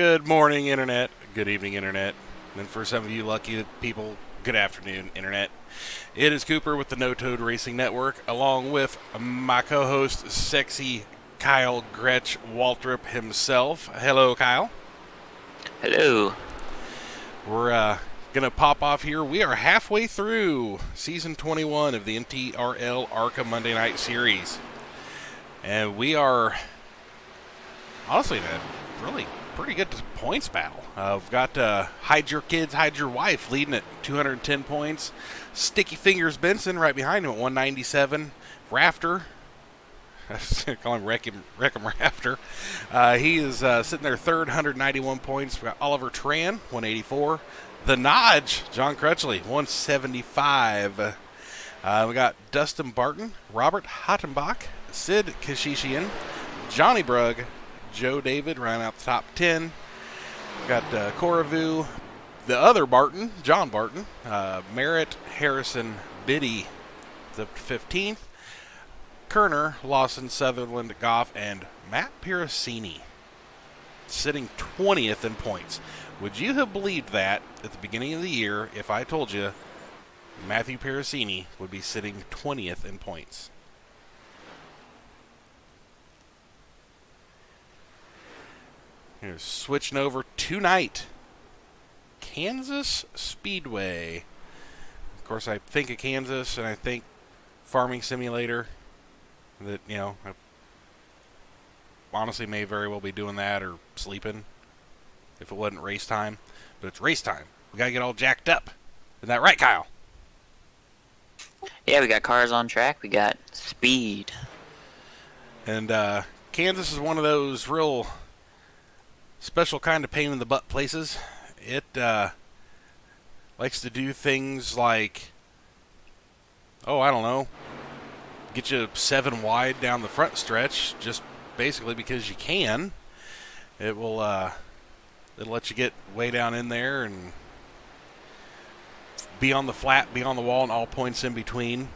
Good morning, Internet. Good evening, Internet. And for some of you lucky people, good afternoon, Internet. It is Cooper with the No Toad Racing Network, along with my co-host, sexy Kyle Gretsch Waltrip himself. Hello, Kyle. Hello. We're going to pop off here. We are halfway through Season 21 of the NTRL ARCA Monday Night Series. And we are, honestly, in a really pretty good points battle. We've got Hide Your Kids, Hide Your Wife leading at 210 points. Sticky Fingers Benson right behind him at 197. Rafter, I was going to call him Wreck-em Rafter. He is sitting there third, 191 points. We've got Oliver Tran, 184. The Nodge, John Crutchley, 175. We got Dustin Barton, Robert Hottenbach, Sid Kashishian, Johnny Brugg, Joe David, rounding out the top 10. We've got Coravu, the other Barton, John Barton, Merritt, Harrison, Biddy, the 15th, Kerner, Lawson, Sutherland, Goff, and Matt Piracini, sitting 20th in points. Would you have believed that at the beginning of the year if I told you Matthew Piracini would be sitting 20th in points? Here's switching over tonight. Kansas Speedway. Of course, I think of Kansas and I think Farming Simulator. That, you know, I honestly may very well be doing that or sleeping if it wasn't race time. But it's race time. We got to get all jacked up. Isn't that right, Kyle? Yeah, we got cars on track. We got speed. And Kansas is one of those real special kind of pain in the butt places. It likes to do things like, I don't know, get you 7 wide down the front stretch just basically because you can. It will it'll let you get way down in there and be on the flat, be on the wall, and all points in between.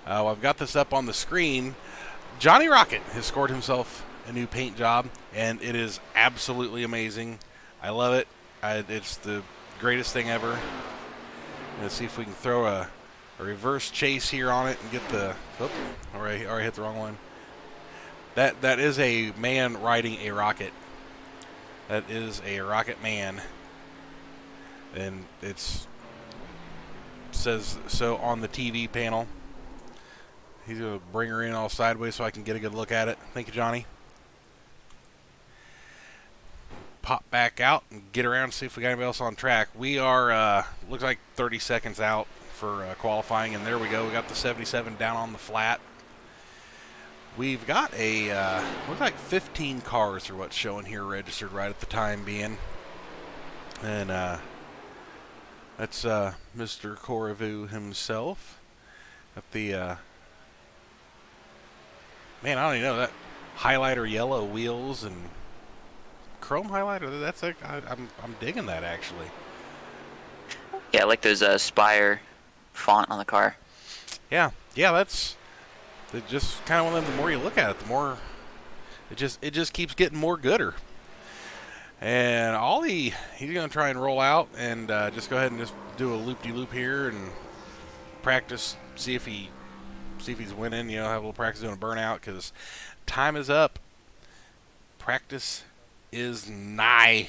I've got this up on the screen. Johnny Rocket has scored himself a new paint job, and it is absolutely amazing. I love it. It's the greatest thing ever. Let's see if we can throw a reverse chase here on it and get the... already hit the wrong one. That is a man riding a rocket. That is a rocket man. And says so on the TV panel. He's going to bring her in all sideways so I can get a good look at it. Thank you, Johnny. Pop back out and get around and see if we got anybody else on track. We are, looks like 30 seconds out for qualifying, and there we go. We got the 77 down on the flat. We've got looks like 15 cars are what's showing here registered right at the time being. And that's Mr. Coravu himself. At the, man, I don't even know, that highlighter yellow wheels and chrome highlighter, that's like, I'm digging that actually. Yeah, I like those Spire font on the car. Yeah, that's just kind of one of them. The more you look at it, the more it just keeps getting more gooder. And he's gonna try and roll out and just go ahead and just do a loop-de-loop here and practice, see if he's winning. You know, have a little practice doing a burnout because time is up. Practice is nigh.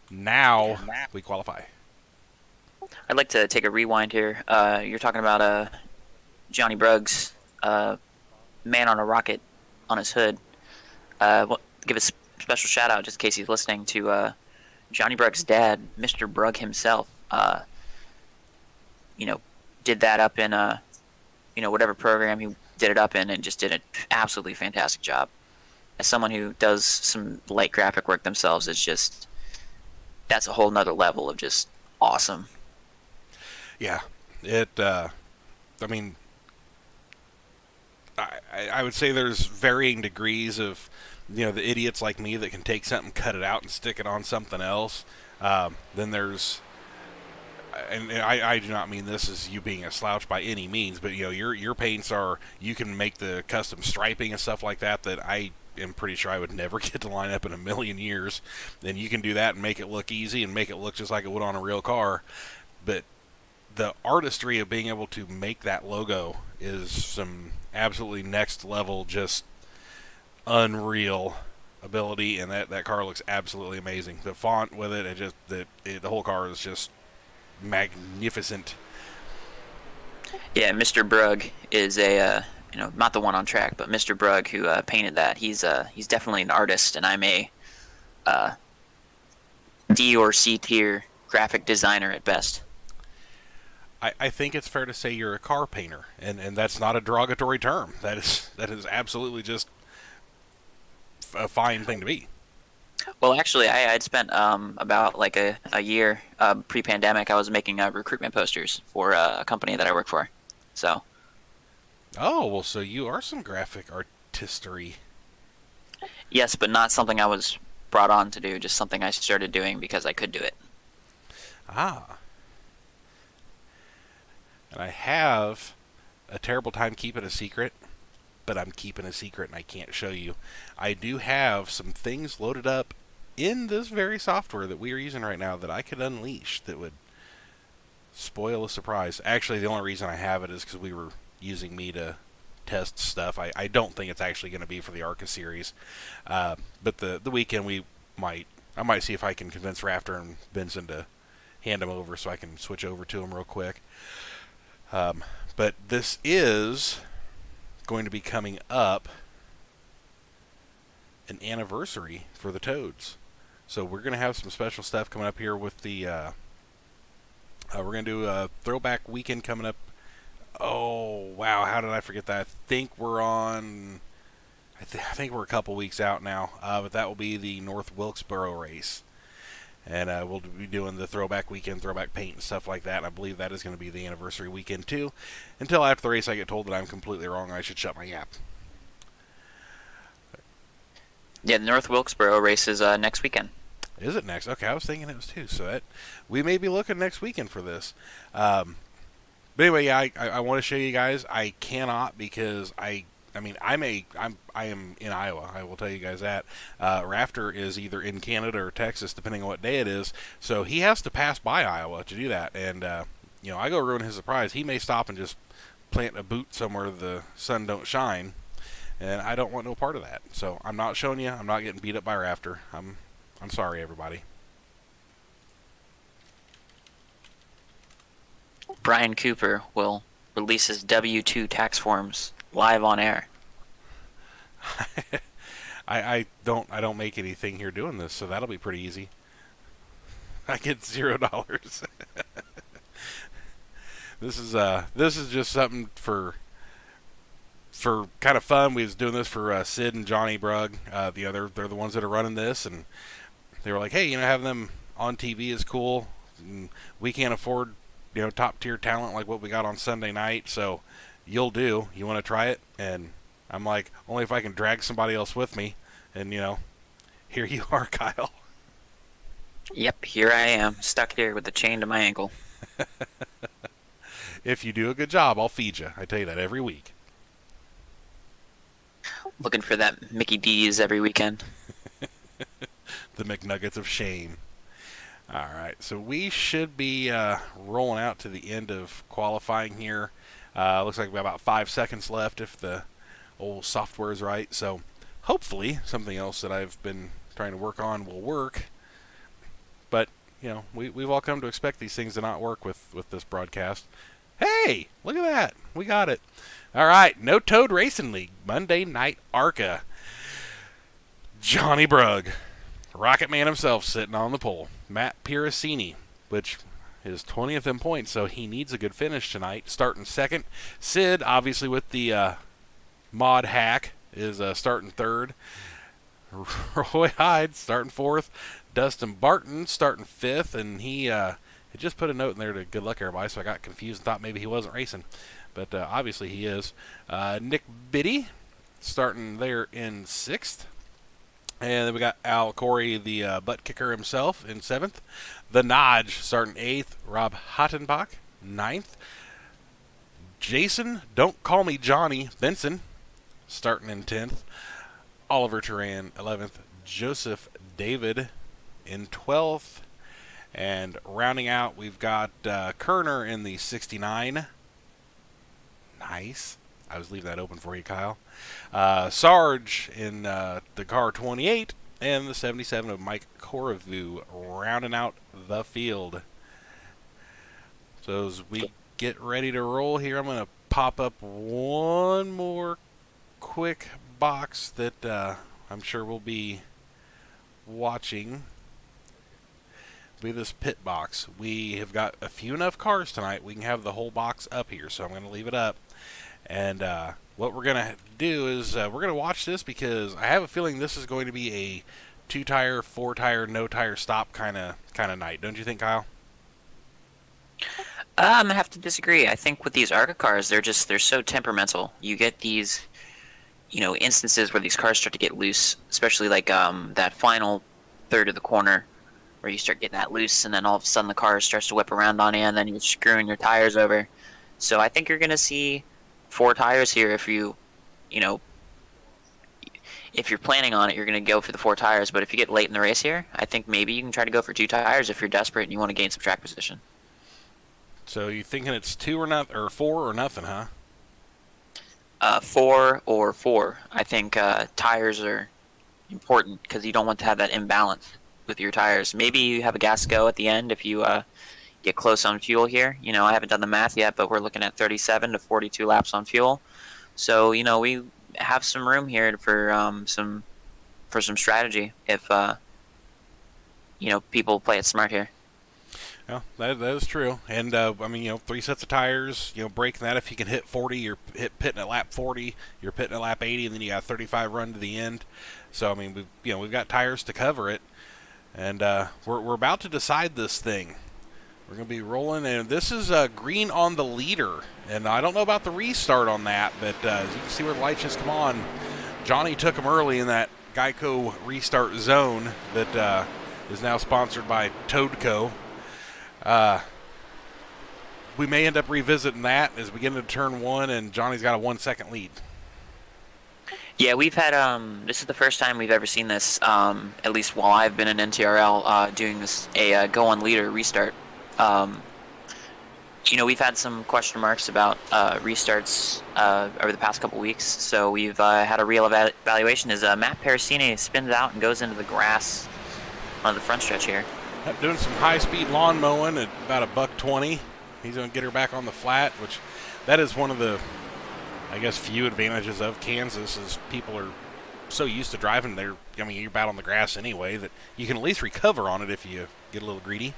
Now we qualify. I'd like to take a rewind here. You're talking about Johnny Brugg's man on a rocket on his hood. Give a special shout out, just in case he's listening, to Johnny Brugg's dad, Mr. Brugg himself. Did that up in whatever program he did it up in, and just did an absolutely fantastic job. As someone who does some light graphic work themselves, that's a whole nother level of just awesome. Yeah, I mean, I would say there's varying degrees of, the idiots like me that can take something, cut it out, and stick it on something else. Then there's, and I do not mean this as you being a slouch by any means, but your paints are, you can make the custom striping and stuff like that I am pretty sure I would never get to line up in a million years. Then you can do that and make it look easy and make it look just like it would on a real car. But the artistry of being able to make that logo is some absolutely next level, just unreal ability, and that car looks absolutely amazing. The font with it, the whole car is just magnificent. Yeah, Mr. Brugg is a not the one on track, but Mr. Brugg who painted that. He's definitely an artist, and I'm a D or C tier graphic designer at best. I think it's fair to say you're a car painter, and that's not a derogatory term. That is absolutely just a fine thing to be. Well, actually, I had spent about like a year pre-pandemic. I was making recruitment posters for a company that I work for. So. Oh, well, so you are some graphic artistry. Yes, but not something I was brought on to do. Just something I started doing because I could do it. Ah. And I have a terrible time keeping a secret, but I'm keeping a secret and I can't show you. I do have some things loaded up in this very software that we are using right now that I could unleash that would spoil a surprise. Actually, the only reason I have it is because we were using me to test stuff. I don't think it's actually going to be for the ARCA series. But the weekend I might see if I can convince Rafter and Benson to hand them over so I can switch over to them real quick. But this is going to be coming up an anniversary for the Toads. So we're going to have some special stuff coming up here with the we're going to do a throwback weekend coming up. Oh, wow, how did I forget that? I think we're on I think we're a couple weeks out now, but that will be the North Wilkesboro race. And we'll be doing the throwback weekend, throwback paint and stuff like that. And I believe that is going to be the anniversary weekend too. Until after the race I get told that I'm completely wrong and I should shut my yap. Yeah, the North Wilkesboro race is next weekend. Is it next? Okay, I was thinking it was too. So that we may be looking next weekend for this. But anyway, yeah, I want to show you guys. I cannot because I am in Iowa. I will tell you guys that. Rafter is either in Canada or Texas, depending on what day it is. So he has to pass by Iowa to do that. And I go ruin his surprise. He may stop and just plant a boot somewhere the sun don't shine, and I don't want no part of that. So I'm not showing you. I'm not getting beat up by Rafter. I'm sorry, everybody. Brian Cooper will release his W-2 tax forms live on air. I don't make anything here doing this, so that'll be pretty easy. I get $0. This is just something for kind of fun. We was doing this for Sid and Johnny Brugg. They're the ones that are running this, and they were like, hey, having them on TV is cool. And we can't afford top tier talent like what we got on Sunday night, so you want to try it? And I'm like, only if I can drag somebody else with me. And here you are, Kyle. Yep, here I am, stuck here with a chain to my ankle. If you do a good job, I'll feed you. I tell you that every week. Looking for that Mickey D's every weekend. The McNuggets of shame. All right, so we should be rolling out to the end of qualifying here. Looks like we have about 5 seconds left if the old software is right. So hopefully something else that I've been trying to work on will work. But, we've all come to expect these things to not work with this broadcast. Hey, look at that. We got it. All right, No Toad Racing League, Monday Night ARCA. Johnny Brugg, Rocket Man himself, sitting on the pole. Matt Piracini, which is 20th in points, so he needs a good finish tonight, starting second. Sid, obviously with the mod hack, is starting third. Roy Hyde starting fourth. Dustin Barton starting fifth, and he just put a note in there to good luck everybody, so I got confused and thought maybe he wasn't racing. But obviously he is. Nick Biddy starting there in sixth. And then we got Al Corey, the butt kicker himself, in seventh. The Nodge starting eighth. Rob Hottenbach, ninth. Jason, don't call me Johnny, Benson, starting in 10th. Oliver Turan 11th, Joseph David in 12th, and rounding out we've got Kerner in the 69. Nice. I was leaving that open for you, Kyle. Sarge in the car 28, and the 77 of Mike Koravu rounding out the field. So as we get ready to roll here, I'm going to pop up one more quick box that I'm sure we'll be watching. Be this pit box. We have got a few enough cars tonight. We can have the whole box up here, so I'm going to leave it up. And what we're going to do is we're going to watch this because I have a feeling this is going to be a 2-tire, 4-tire, no-tire stop kind of night. Don't you think, Kyle? I'm gonna have to disagree. I think with these ARCA cars, they're so temperamental. You get these, instances where these cars start to get loose, especially like that final third of the corner where you start getting that loose, and then all of a sudden the car starts to whip around on you, and then you're screwing your tires over. So I think you're gonna see 4 tires here if if you're planning on it, you're going to go for the 4 tires. But if you get late in the race here, I think maybe you can try to go for 2 tires if you're desperate and you want to gain some track position. So you thinking it's 2 or nothing, or 4 or nothing, huh? 4 or 4. I think tires are important because you don't want to have that imbalance with your tires. Maybe you have a gas go at the end if you get close on fuel here. I haven't done the math yet, but we're looking at 37 to 42 laps on fuel. So we have some room here for some strategy if people play it smart here. Yeah, that is true. And 3 sets of tires. Breaking that, if you can hit 40, you're pitting at lap 40. You're pitting at lap 80, and then you got a 35 run to the end. So we've got tires to cover it, and we're about to decide this thing. We're going to be rolling, and this is green on the leader. And I don't know about the restart on that, but as you can see where the lights just come on, Johnny took him early in that Geico restart zone that is now sponsored by Toadco. We may end up revisiting that as we get into turn 1, and Johnny's got a 1-second lead. Yeah, we've had this is the first time we've ever seen this, at least while I've been in NTRL, doing this go on leader restart. We've had some question marks about restarts over the past couple weeks, so we've had a real evaluation as Matt Parasini spins out and goes into the grass on the front stretch here. Doing some high-speed lawn mowing at about $120. He's going to get her back on the flat, which that is one of the, few advantages of Kansas is people are so used to driving there. You're bad on the grass anyway that you can at least recover on it if you get a little greedy.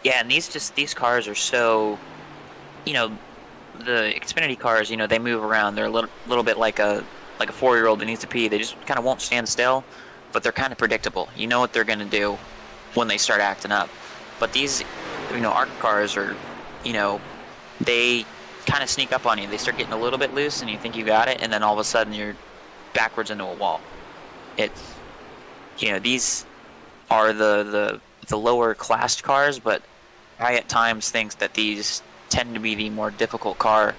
Yeah, and these cars are so, the Xfinity cars, they move around. They're a little bit like a 4-year-old that needs to pee. They just kind of won't stand still, but they're kind of predictable. You know what they're going to do when they start acting up. But these, ARCA cars are, they kind of sneak up on you. They start getting a little bit loose, and you think you got it, and then all of a sudden you're backwards into a wall. It's, these are the lower classed cars, but I at times think that these tend to be the more difficult car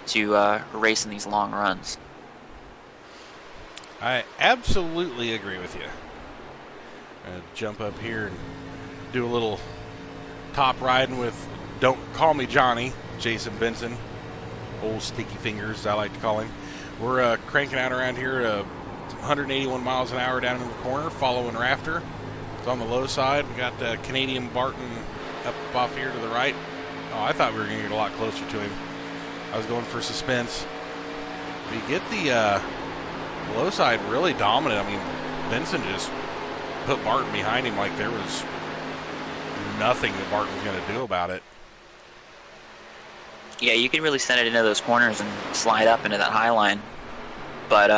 to race in these long runs. I absolutely agree with you. Jump up here and do a little top riding with Don't Call Me Johnny, Jason Benson. Old sticky fingers, I like to call him. We're cranking out around here at 181 miles an hour down in the corner, following Rafter. It's on the low side. We got Canadian Barton up off here to the right. Oh, I thought we were going to get a lot closer to him. I was going for suspense. We get the low side really dominant. Benson just put Barton behind him like there was nothing that Barton was going to do about it. Yeah, you can really send it into those corners and slide up into that high line. But,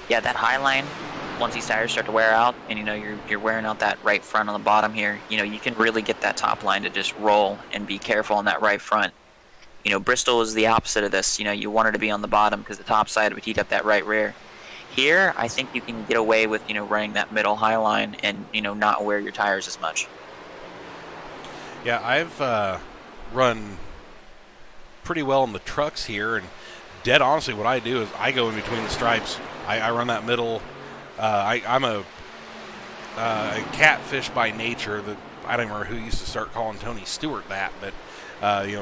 that high line, once these tires start to wear out and, you're wearing out that right front on the bottom here, you can really get that top line to just roll and be careful on that right front. Bristol is the opposite of this. You wanted to be on the bottom because the top side would heat up that right rear. Here, I think you can get away with, running that middle high line and, not wear your tires as much. Yeah, I've run pretty well in the trucks here, and dead honestly what I do is I go in between the stripes I run that middle. I'm a catfish by nature. That I don't remember who used to start calling Tony Stewart that, but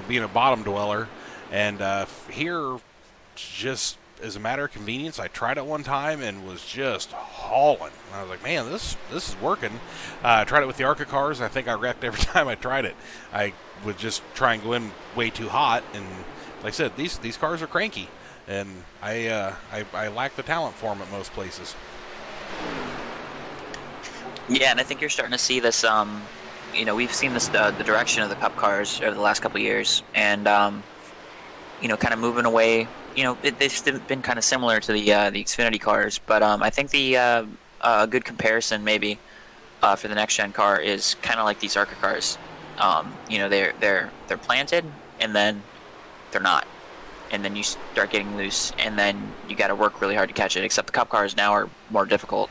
being a bottom dweller, and here, just as a matter of convenience, I tried it one time and was just hauling. And I was like, man, this is working. I tried it with the ARCA cars, and I think I wrecked every time I tried it. I would just try and go in way too hot, and like I said, these cars are cranky, and I lack the talent for them at most places. Yeah, and I think you're starting to see this. We've seen this the direction of the Cup cars over the last couple of years, and kind of moving away. They've been kind of similar to the Xfinity cars, but I think the good comparison maybe for the next gen car is kind of like these ARCA cars. They're planted, and then they're not, and then you start getting loose, and then you got to work really hard to catch it. Except the Cup cars now are more difficult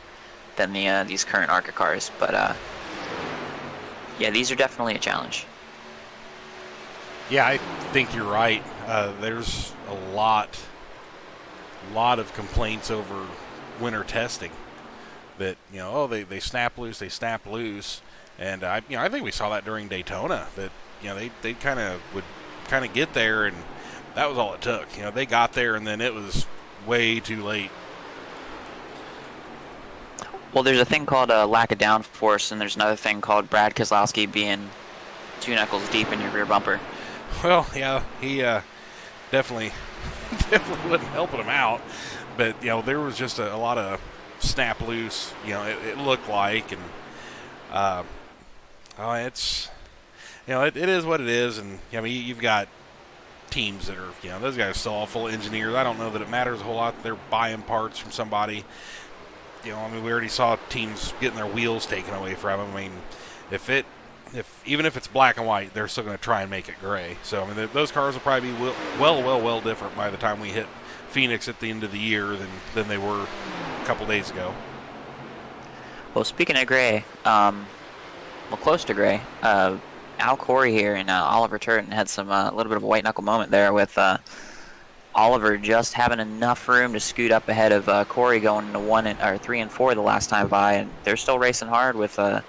than these current ARCA cars, but yeah, these are definitely a challenge. Yeah, I think you're right. There's a lot of complaints over winter testing that they snap loose, and I think we saw that during Daytona that they kind of would get there, and that was all it took. They got there, and then it was way too late. Well, there's a thing called lack of downforce, and there's another thing called Brad Keselowski being 2 knuckles deep in your rear bumper. Well, yeah, he definitely wasn't helping him out, but there was just a lot of snap loose. It looked like, and it's it is what it is, and you've got teams that are those guys are still all full of engineers. I don't know that it matters a whole lot that they're buying parts from somebody. We already saw teams getting their wheels taken away from them. I mean, even if it's black and white, they're still going to try and make it gray. So those cars will probably be well different by the time we hit Phoenix at the end of the year than they were a couple days ago. Well, speaking of gray, close to gray, Al Corey here and Oliver Turton had some a little bit of a white knuckle moment there with Oliver just having enough room to scoot up ahead of Corey going into 3 and 4 the last time by, and they're still racing hard with the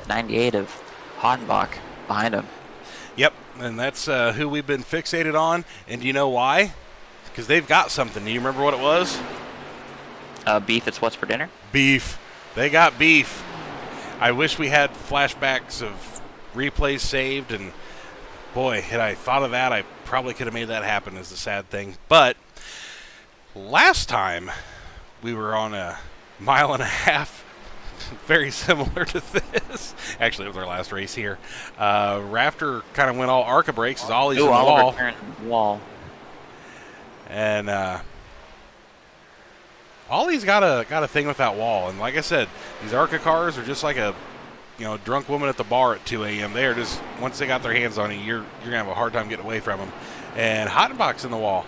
98 of Hottenbach behind him. Yep, and that's who we've been fixated on, and do you know why? Because they've got something. Do you remember what it was? Beef, it's what's for dinner? Beef. They got beef. I wish we had flashbacks of replays saved, and boy, had I thought of that, I probably could have made that happen, is the sad thing. But last time we were on a 1.5 miles, very similar to this. Actually, it was our last race here. Rafter kind of went all ARCA brakes as Ollie's in the wall. Wall. And Ollie's got a thing with that wall. And like I said, these ARCA cars are just like a drunk woman at the bar at 2 a.m. They are just, once they got their hands on you, you're going to have a hard time getting away from them. And Hottenbach's in the wall.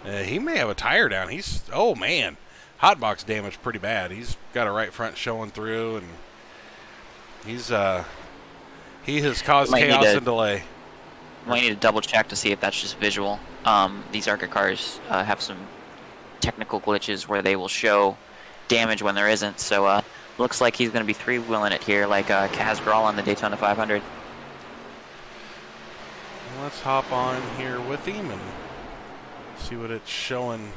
He may have a tire down. Oh man, Hottenbach's damaged pretty bad. He's got a right front showing through, and he has caused chaos and delay. Might need to double check to see if that's just visual. These ARCA cars have some technical glitches where they will show damage when there isn't. So looks like he's going to be 3-wheeling it here, like Kaz Grall on the Daytona 500. Let's hop on here with him and see what it's showing.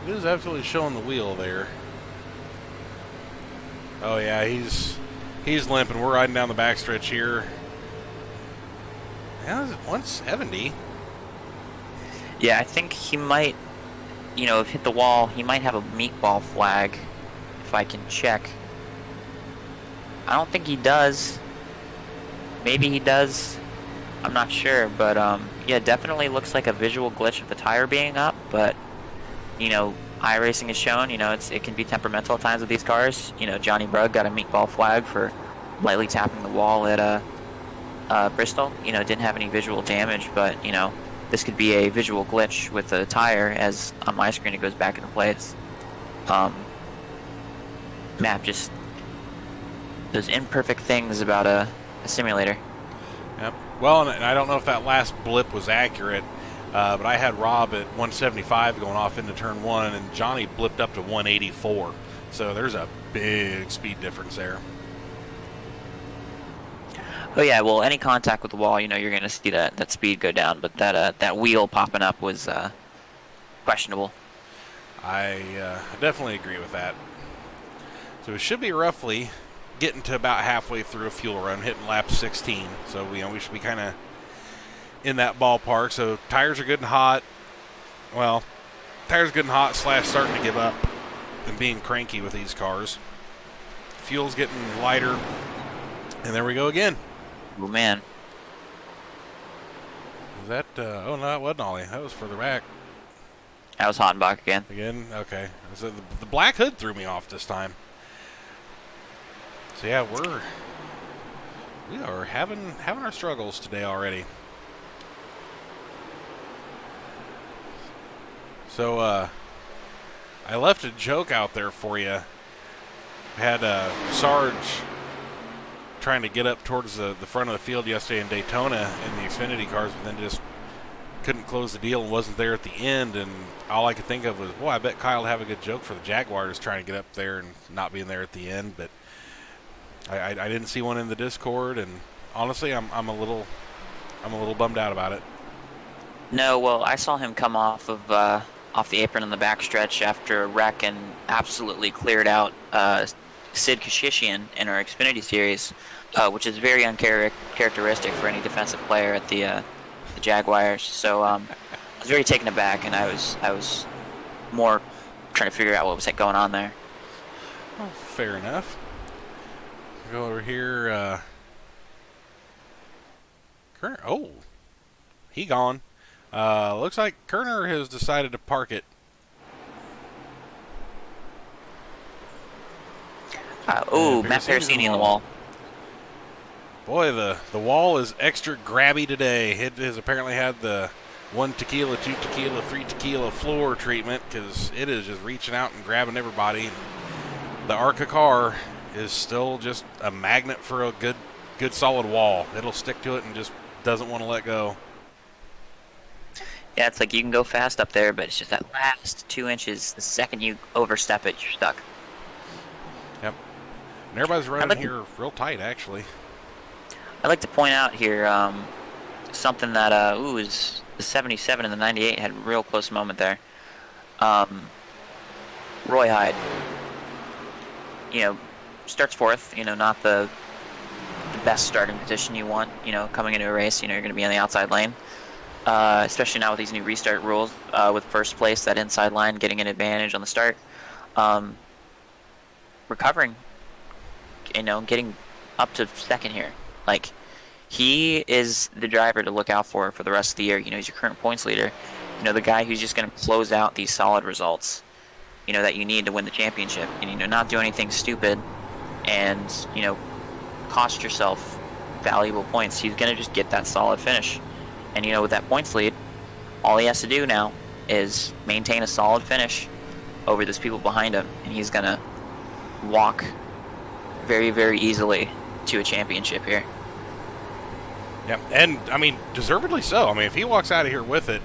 It is absolutely showing the wheel there. Oh yeah, he's limping. We're riding down the backstretch here. Yeah, is it 170? Yeah, I think he might, have hit the wall. He might have a meatball flag, if I can check. I don't think he does. Maybe he does. I'm not sure, but yeah, definitely looks like a visual glitch of the tire being up. But iRacing has shown, it can be temperamental at times with these cars. Johnny Brugg got a meatball flag for lightly tapping the wall at Bristol. Didn't have any visual damage, but this could be a visual glitch with the tire, as on my screen it goes back into place. Map just those imperfect things about a simulator. Yep. Well, and I don't know if that last blip was accurate, but I had Rob at 175 going off into turn 1, and Johnny blipped up to 184. So there's a big speed difference there. Oh yeah, well, any contact with the wall, you're going to see that speed go down, but that wheel popping up was questionable. I definitely agree with that. So it should be roughly getting to about halfway through a fuel run, hitting lap 16. So we should be kind of in that ballpark. So tires are good and hot. Well, tires good and hot / starting to give up and being cranky with these cars. Fuel's getting lighter, and there we go again. Oh man. Was that? Oh no, that wasn't Ollie. That was further back. That was Hottenbach again. Again, okay. So the black hood threw me off this time. So yeah, we are having our struggles today already. So I left a joke out there for you. Had Sarge trying to get up towards the front of the field yesterday in Daytona in the Xfinity cars, but then just couldn't close the deal and wasn't there at the end. And all I could think of was, boy, I bet Kyle would have a good joke for the Jaguars trying to get up there and not being there at the end. But I didn't see one in the Discord, and honestly, I'm a little bummed out about it. No, well, I saw him come off the apron in the backstretch after a wreck and absolutely cleared out Sid Kashishian in our Xfinity series, which is very uncharacteristic for any defensive player at the Jaguars. So I was very taken aback, and I was more trying to figure out what was going on there. Oh, fair enough. Go over here. Kerner. Oh, he gone. Looks like Kerner has decided to park it. Matt Parasini in the wall. Boy, the wall is extra grabby today. It has apparently had the 1 tequila, 2 tequila, 3 tequila floor treatment because it is just reaching out and grabbing everybody. The ARCA car is still just a magnet for a good solid wall. It'll stick to it and just doesn't want to let go. Yeah, it's like you can go fast up there, but it's just that last 2 inches. The second you overstep it, you're stuck. Yep. And everybody's running here real tight, actually. I'd like to point out here something that is the 77 and the 98 had a real close moment there. Roy Hyde, starts fourth. Not the best starting position you want. Coming into a race, you're going to be on the outside lane. Especially now with these new restart rules, with first place, that inside line getting an advantage on the start. Recovering, getting up to second here. Like, he is the driver to look out for the rest of the year. He's your current points leader. The guy who's just going to close out these solid results, that you need to win the championship. And, not do anything stupid and, cost yourself valuable points. He's going to just get that solid finish. And, with that points lead, all he has to do now is maintain a solid finish over those people behind him, and he's going to walk very, very easily to a championship here. Yeah, and, deservedly so. If he walks out of here with it,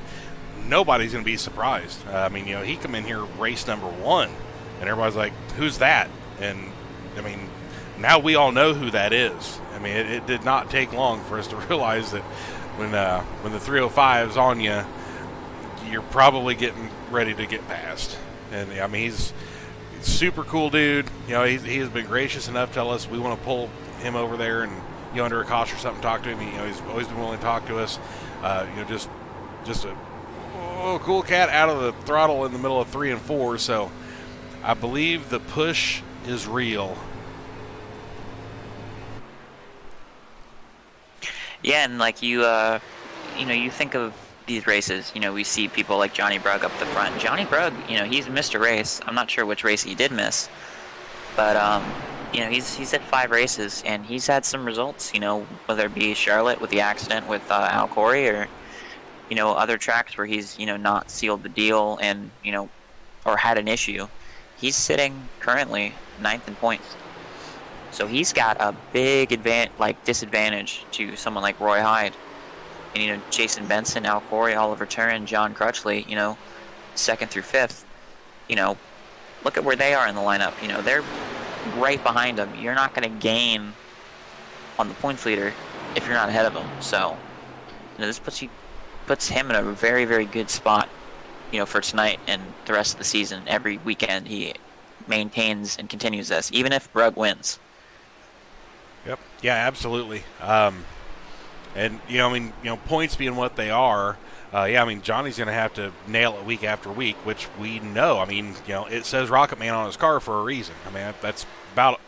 nobody's going to be surprised. He come in here race number 1, and everybody's like, who's that? And, now we all know who that is. It did not take long for us to realize that when the 305's on you, you're probably getting ready to get past. And he's super cool dude. He has been gracious enough to tell us we want to pull him over there and under a caution or something, talk to him. He's always been willing to talk to us. Just a cool cat out of the throttle in the middle of 3 and 4. So I believe the push is real. Yeah, and like you think of these races, we see people like Johnny Brugg up the front. Johnny Brugg, he's missed a race. I'm not sure which race he did miss, but he's had 5 races and he's had some results. Whether it be Charlotte with the accident with Al Corey, or other tracks where he's not sealed the deal and or had an issue. He's sitting currently 9th in points. So he's got a big disadvantage to someone like Roy Hyde. And, Jason Benson, Al Corey, Oliver Turin, John Crutchley, 2nd through 5th, look at where they are in the lineup. They're right behind them. You're not going to gain on the points leader if you're not ahead of them. So, this puts him in a very, very good spot, for tonight and the rest of the season. Every weekend he maintains and continues this, even if Brugg wins. Yep. Yeah, absolutely. And, points being what they are, Johnny's going to have to nail it week after week, which we know. It says Rocket Man on his car for a reason. That's about,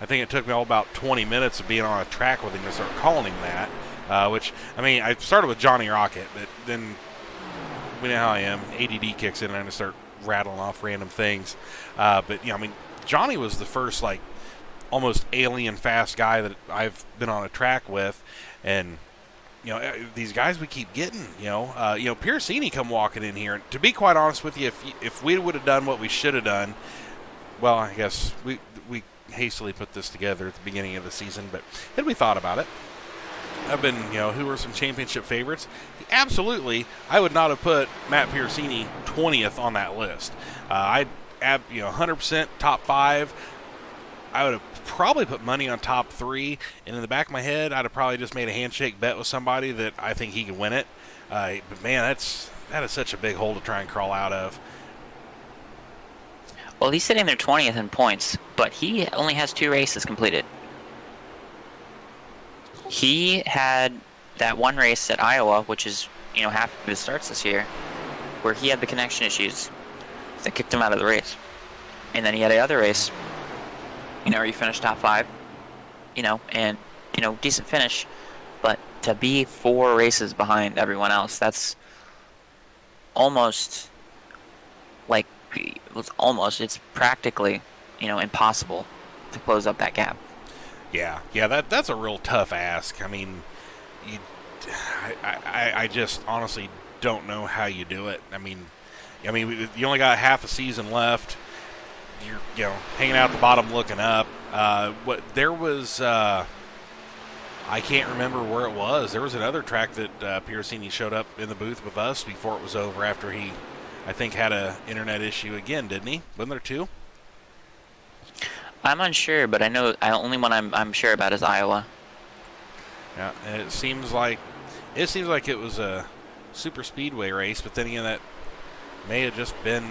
I think it took me all about 20 minutes of being on a track with him to start calling him that, I started with Johnny Rocket, but then we know how I am. ADD kicks in and I just start rattling off random things. Johnny was the first, almost alien fast guy that I've been on a track with, and these guys we keep getting, Piercini come walking in here. And to be quite honest with you, if we would have done what we should have done, well, I guess we hastily put this together at the beginning of the season, but had we thought about it, I've been, who were some championship favorites? Absolutely, I would not have put Matt Piercini 20th on that list. I'd 100% top 5. I would have probably put money on top 3, and in the back of my head, I'd have probably just made a handshake bet with somebody that I think he could win it. But man, that is such a big hole to try and crawl out of. Well, he's sitting there 20th in points, but he only has 2 races completed. He had that one race at Iowa, which is, half of his starts this year, where he had the connection issues that kicked him out of the race. And then he had another race, where he finished top 5, and, decent finish. But to be 4 races behind everyone else, that's almost, it's practically, impossible to close up that gap. Yeah, that's a real tough ask. I just honestly don't know how you do it. You only got half a season left. You're hanging out at the bottom looking up. There was I can't remember where it was. There was another track that Piercini showed up in the booth with us before it was over, after he, I think, had a internet issue again, didn't he? Wasn't there 2? I'm unsure, but I know the only one I'm sure about is Iowa. Yeah, and it seems like it was a super speedway race, but then again, that may have been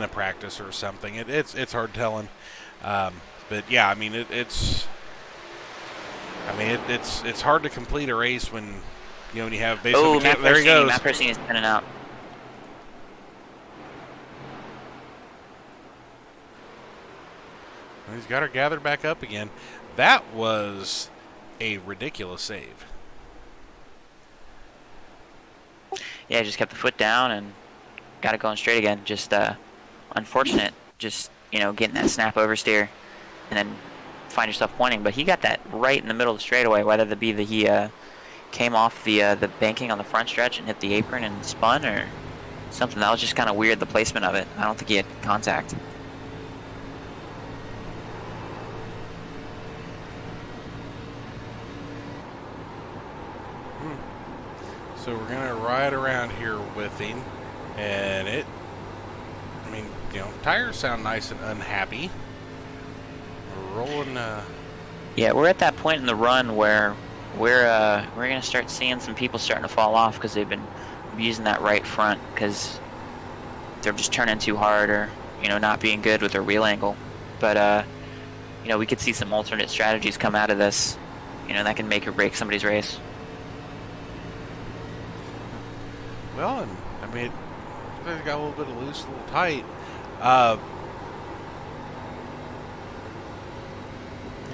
a practice or something. It's hard telling, but yeah, it's hard to complete a race when when you have basically. There he goes. Matt Piercini is pinning out. He's got her gathered back up again. That was a ridiculous save. Yeah, just kept the foot down and got it going straight again. Just unfortunate, just getting that snap oversteer and then find yourself pointing. But he got that right in the middle of the straightaway. Whether it be that he came off the banking on the front stretch and hit the apron and spun, or something, that was just kind of weird, the placement of it. I don't think he had contact. So we're going to ride around here with him, and tires sound nice and unhappy. We're rolling. Yeah, we're at that point in the run where we're going to start seeing some people starting to fall off because they've been using that right front because they're just turning too hard, or not being good with their wheel angle. But we could see some alternate strategies come out of this, that can make or break somebody's race. Well, and it got a little bit of loose, a little tight.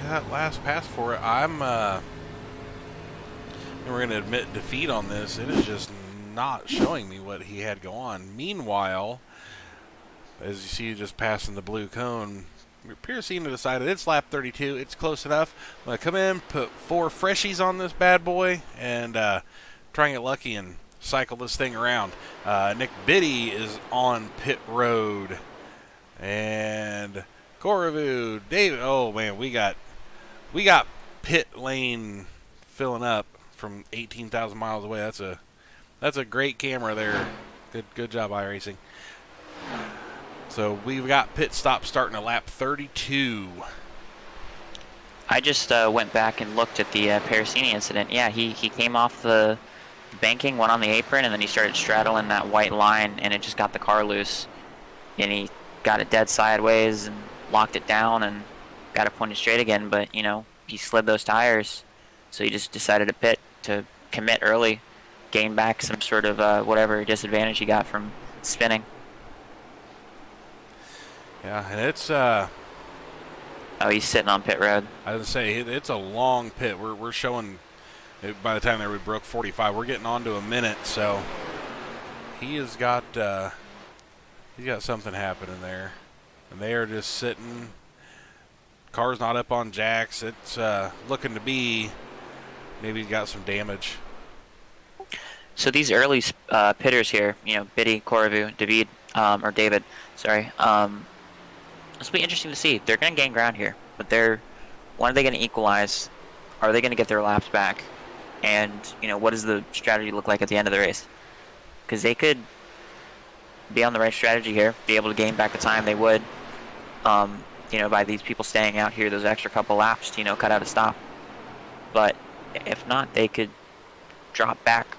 That last pass for it, we're going to admit defeat on this. It is just not showing me what he had go on. Meanwhile, as you see, just passing the blue cone, Piercini decided it's lap 32. It's close enough. I'm going to come in, put 4 freshies on this bad boy, and try and get lucky and cycle this thing around. Nick Biddy is on pit road, and Koravu, David. Oh man, we got pit lane filling up from 18,000 miles away. That's a great camera there. Good job, iRacing. So we've got pit stop starting at lap 32. I just went back and looked at the Parasini incident. Yeah, he came off the banking, went on the apron, and then he started straddling that white line, and it just got the car loose. And he got it dead sideways and locked it down and got it pointed straight again. But, you know, he slid those tires, so he just decided to pit to commit early, gain back some sort of whatever disadvantage he got from spinning. Yeah, and it's Oh, he's sitting on pit road. I was gonna say it's a long pit. We're showing by the time that we broke 45, we're getting on to a minute. So he has got he's got something happening there, and they are just sitting. Car's not up on jacks. It's looking to be maybe he's got some damage. So these early pitters here, you know, Biddy, Corvu, David, sorry. This will be interesting to see. They're going to gain ground here, but when are they going to equalize? Are they going to get their laps back? And, you know, what does the strategy look like at the end of the race? Because they could be on the right strategy here, be able to gain back the time they would, you know, by these people staying out here those extra couple laps to, you know, cut out a stop. But if not, they could drop back,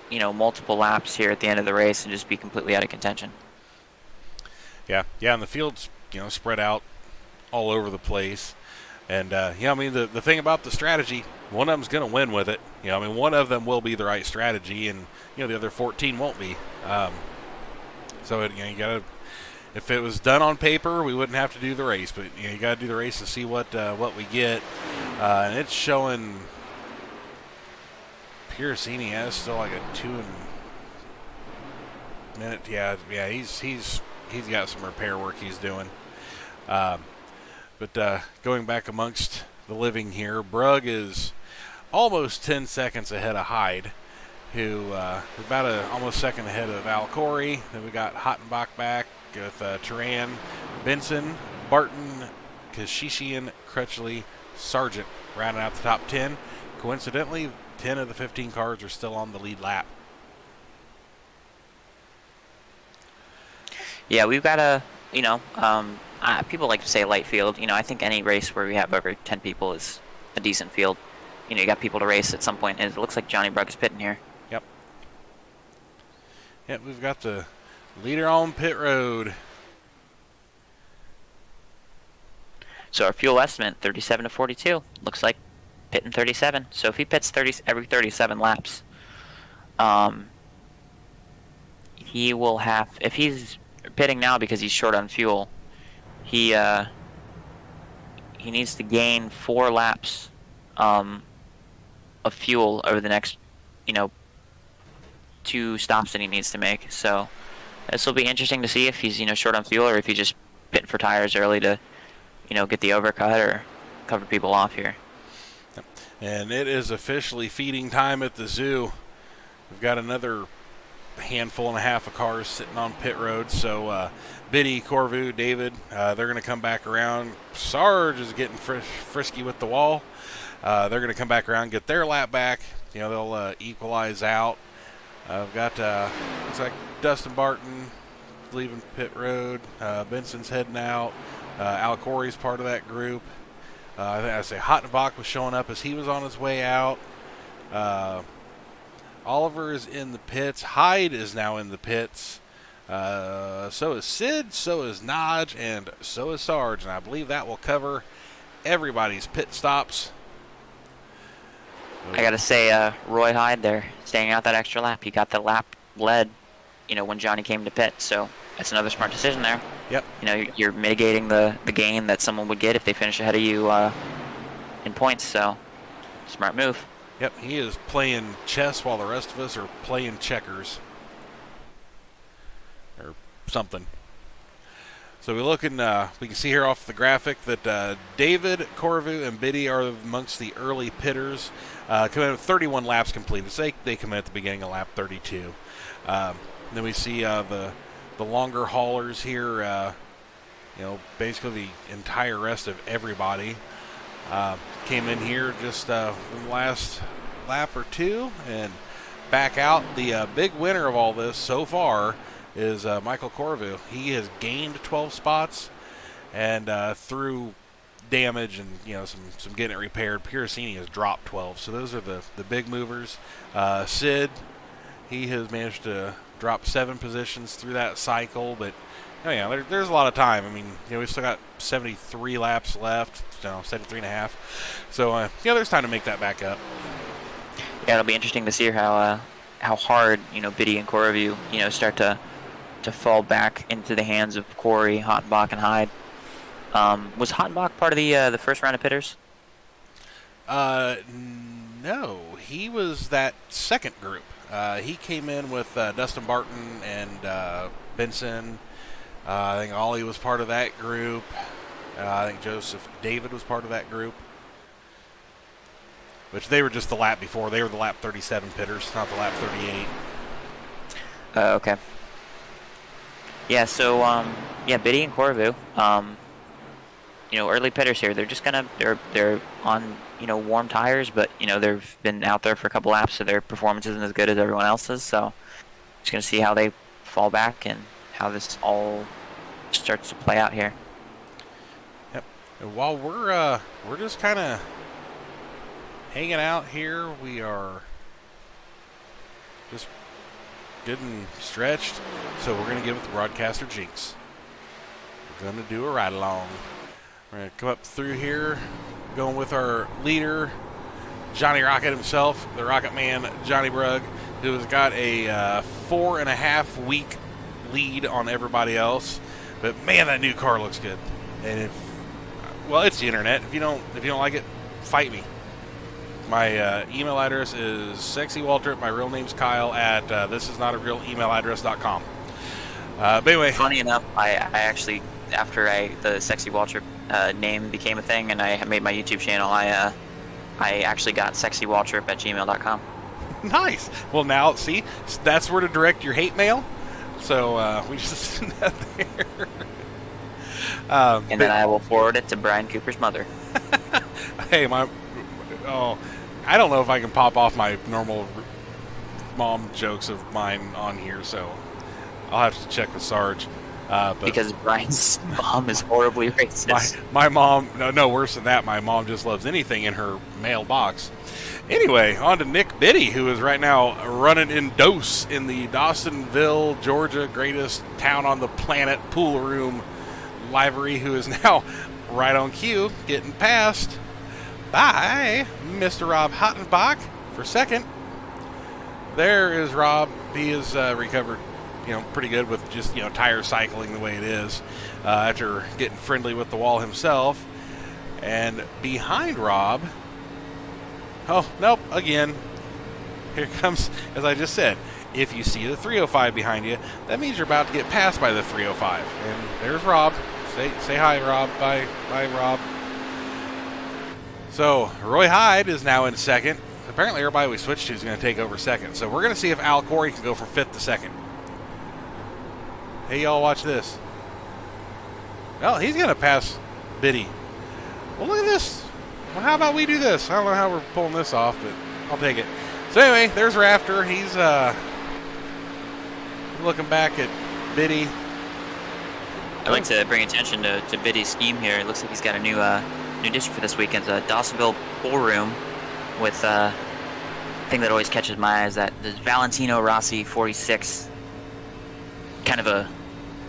you know, multiple laps here at the end of the race and just be completely out of contention. Yeah, and the field's, you know, spread out all over the place. And, yeah, I mean, the thing about the strategy, one of them's going to win with it. You know, I mean, one of them will be the right strategy, and, you know, the other 14 won't be. So, you know, you got to, if it was done on paper, we wouldn't have to do the race. But, you know, you got to do the race to see what we get. And it's showing Pirasini has still like a 2 minute. Yeah, he's got some repair work he's doing. But going back amongst the living here, Brugg is almost 10 seconds ahead of Hyde, who is about almost second ahead of Al Corey. Then we got Hottenbach back with Turan, Benson, Barton, Kashishian, Crutchley, Sargent rounding out the top 10. Coincidentally, 10 of the 15 cars are still on the lead lap. Yeah, we've got a, you know, people like to say light field. You know, I think any race where we have over 10 people is a decent field. You know, you got people to race at some point, and it looks like Johnny Brugg is pitting here. Yep, we've got the leader on pit road. So our fuel estimate, 37 to 42. Looks like pitting 37. So if he pits every 37 laps, he will have, if he's pitting now because he's short on fuel, he needs to gain 4 laps of fuel over the next, you know, 2 stops that he needs to make. So this will be interesting to see if he's, you know, short on fuel or if he's just pitting for tires early to, you know, get the overcut or cover people off here. And it is officially feeding time at the zoo. We've got another handful and a half of cars sitting on pit road. So Biddy, Corvu, David, they're going to come back around. Sarge is getting frisky with the wall. They're going to come back around and get their lap back. You know, they'll equalize out. I've got, looks like Dustin Barton leaving pit road. Benson's heading out. Al Corey's part of that group. I think I say Hottenbach was showing up as he was on his way out. Oliver is in the pits. Hyde is now in the pits. So is Sid, so is Naj, and so is Sarge. And I believe that will cover everybody's pit stops. I got to say, Roy Hyde there, staying out that extra lap. He got the lap led, you know, when Johnny came to pit. So that's another smart decision there. Yep. You know, you're mitigating the gain that someone would get if they finish ahead of you in points. So smart move. Yep, he is playing chess while the rest of us are playing checkers. Or something. So we're looking, we can see here off the graphic that David, Corvu, and Biddy are amongst the early pitters. Coming with 31 laps completed. So they come in at the beginning of lap 32. Then we see the longer haulers here, you know, basically the entire rest of everybody came in here just in the last lap or two and back out. The big winner of all this so far is Michael Corvu. He has gained 12 spots, and through damage and some getting it repaired, Piracini has dropped 12. So those are the big movers. Sid, he has managed to drop 7 positions through that cycle, but there's a lot of time. I mean, we've still got 73 laps left, 73 and a half. So there's time to make that back up. Yeah, it'll be interesting to see how hard Biddy and Corview start to fall back into the hands of Corey, Hottenbach, and Hyde. Was Hottenbach part of the first round of pitters? No, he was that second group. He came in with Dustin Barton and Benson. I think Ollie was part of that group. I think Joseph David was part of that group. Which they were just the lap before. They were the lap 37 pitters, not the lap 38. Okay. Yeah, so, Biddy and Corvu, early pitters here. They're just they're on, warm tires, but, they've been out there for a couple laps, so their performance isn't as good as everyone else's. So, just going to see how they fall back and how this all starts to play out here. Yep. And while we're just kind of hanging out here, we are just getting stretched. So we're going to give it the broadcaster jinx. We're going to do a ride along. We're going to come up through here, going with our leader, Johnny Rocket himself, the Rocket Man, Johnny Brugg, who has got a 4.5 week lead on everybody else. But man, that new car looks good. And it's the internet. If you don't like it, fight me. My email address is sexywalter. My real name's Kyle at thisisnotarealemailaddress.com. But anyway, funny enough, I actually, after the Sexy Walter name became a thing and I made my YouTube channel, I actually got sexywaltrip@gmail.com. Nice. Well, now see, that's where to direct your hate mail. So we just did that there. And then I will forward it to Brian Cooper's mother. Hey, I don't know if I can pop off my normal mom jokes of mine on here, so I'll have to check with Sarge. Because Brian's mom is horribly racist. My mom, no, worse than that, my mom just loves anything in her mailbox. Anyway, on to Nick Biddy, who is right now running in Dose in the Dawsonville, Georgia, greatest town on the planet pool room livery, who is now right on cue, getting passed by Mr. Rob Hottenbach for second. There is Rob. He is recovered, pretty good with just, tire cycling the way it is after getting friendly with the wall himself. And behind Rob, oh, nope, again, here comes, as I just said, if you see the 305 behind you, that means you're about to get passed by the 305. And there's Rob. Say hi, Rob. Bye, Rob. So, Roy Hyde is now in second. Apparently, everybody we switched to is going to take over second. So, we're going to see if Al Corey can go from fifth to second. Hey, y'all, watch this. Well, he's going to pass Biddy. Well, look at this. Well, how about we do this? I don't know how we're pulling this off, but I'll take it. So, anyway, there's Rafter. He's looking back at Biddy. I'd like to bring attention to Biddy's scheme here. It looks like he's got a new district for this weekend. It's a Dawsonville pool room with a thing that always catches my eye is that this Valentino Rossi 46. Kind of a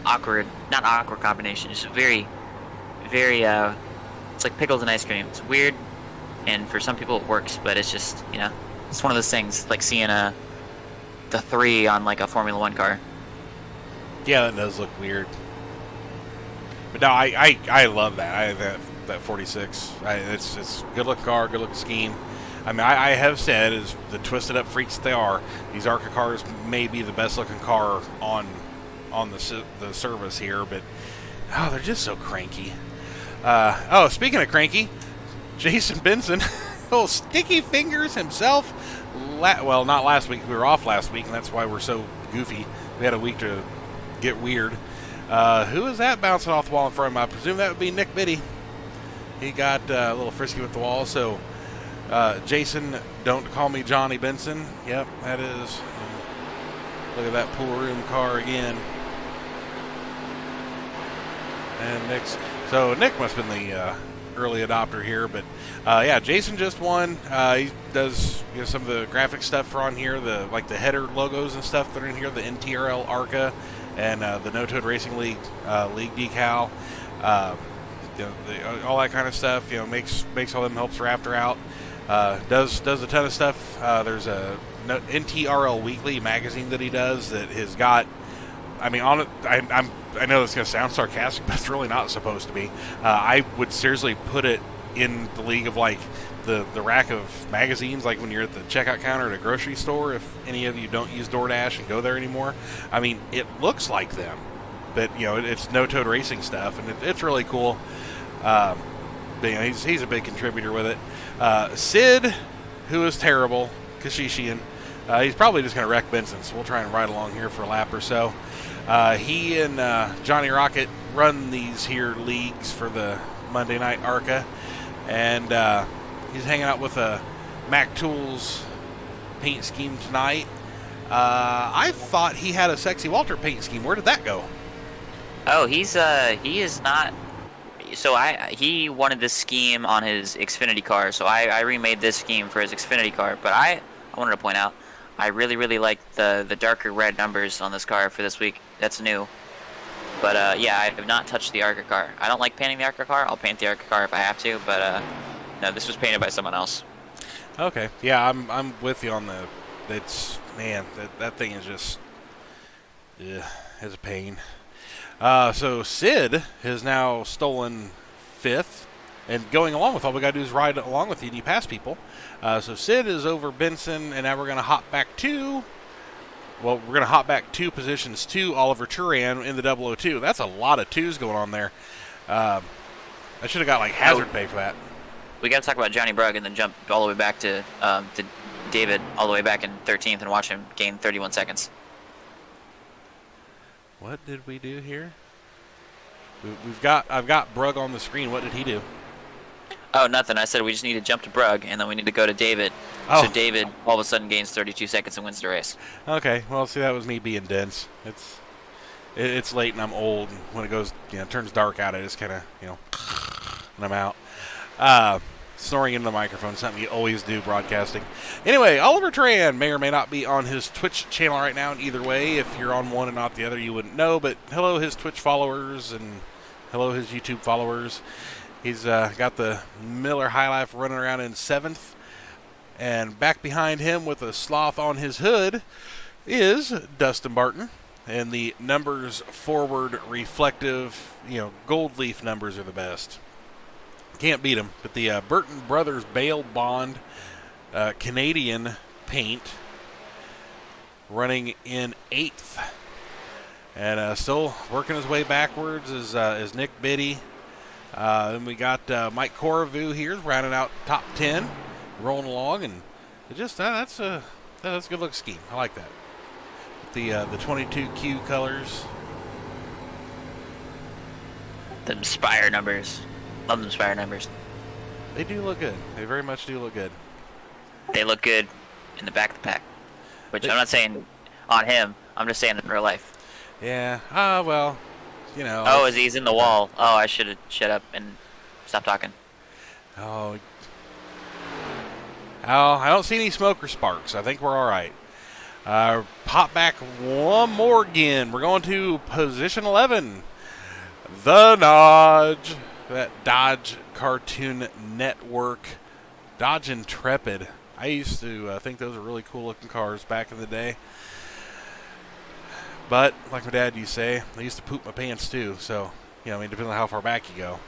not awkward combination. It's very, very, it's like pickles and ice cream. It's weird, and for some people it works, but it's just, it's one of those things, like seeing the 3 on like a Formula 1 car. Yeah, that does look weird. But no, I love that. That 46. It's a good-looking car, good-looking scheme. I mean, I have said, as the twisted-up freaks that they are, these ARCA cars may be the best-looking car on the service here, but they're just so cranky. Speaking of cranky, Jason Benson, little sticky fingers himself. Well, not last week. We were off last week, and that's why we're so goofy. We had a week to get weird. Who is that bouncing off the wall in front of him? I presume that would be Nick Biddy. He got a little frisky with the wall, so Jason, don't call me Johnny Benson. Yep, that is. Look at that pool room car again. And Nick must have been the early adopter here, but yeah, Jason just won. He does some of the graphic stuff for on here, the header logos and stuff that are in here, the NTRL ARCA and the No Toad Racing League league decal, all that kind of stuff. Makes all them helps Rafter out. Does a ton of stuff. There's a NTRL Weekly magazine that he does that has got. I mean, I know it's going to sound sarcastic, but it's really not supposed to be. I would seriously put it in the league of the rack of magazines, like when you're at the checkout counter at a grocery store. If any of you don't use DoorDash and go there anymore, I mean, it looks like them, but it's No Toad Racing stuff, and it's really cool. But he's a big contributor with it. Sid, who is terrible, Kashishian. He's probably just going to wreck Benson, so we'll try and ride along here for a lap or so. He and Johnny Rocket run these here leagues for the Monday Night ARCA, and he's hanging out with a Mac Tools paint scheme tonight. I thought he had a Sexy Walter paint scheme. Where did that go? Oh, he is not. So he wanted this scheme on his Xfinity car, so I remade this scheme for his Xfinity car. But I wanted to point out, I really like the darker red numbers on this car for this week. That's new. But yeah, I have not touched the ARCA car. I don't like painting the ARCA car. I'll paint the ARCA car if I have to, but no, this was painted by someone else. Okay, yeah, I'm with you on the. It's man, that thing is just, it's a pain. So Sid has now stolen 5th, and going along with all we got to do is ride along with you and you pass people. So Sid is over Benson, and now we're going to hop back to positions to Oliver Turan in the 002. That's a lot of 2s going on there. I should have got hazard pay for that. We got to talk about Johnny Brugg and then jump all the way back to David all the way back in 13th and watch him gain 31 seconds. What did we do here? I've got Brugg on the screen. What did he do? Oh, nothing. I said we just need to jump to Brugg, and then we need to go to David. Oh. So David all of a sudden gains 32 seconds and wins the race. Okay. Well, see, that was me being dense. It's late and I'm old. When it goes, turns dark out, I just kind of, and I'm out. Snoring into the microphone, something you always do broadcasting. Anyway, Oliver Tran may or may not be on his Twitch channel right now, and either way, if you're on one and not the other, you wouldn't know, but hello his Twitch followers, and hello his YouTube followers. He's got the Miller High Life running around in 7th, and back behind him with a sloth on his hood is Dustin Barton, and the numbers forward reflective, gold leaf numbers are the best. Can't beat them. But the Burton Brothers Bale Bond Canadian paint running in 8th. And still working his way backwards is Nick Biddy. Then we got Mike Coravu here rounding out top 10, rolling along. And it just that's a good look scheme. I like that. The 22Q colors. The Spire numbers. Love them Spire numbers. They do look good. They very much do look good. They look good in the back of the pack. Which I'm not saying on him. I'm just saying in real life. Yeah. Well, Oh, as he's in the wall. Oh, I should have shut up and stopped talking. Oh, I don't see any smoke or sparks. I think we're all right. Pop back one more again. We're going to position 11. The Dodge. That Dodge Cartoon Network Dodge Intrepid. I used to think those were really cool looking cars back in the day. But, like my dad used to say, I used to poop my pants too. So, depending on how far back you go.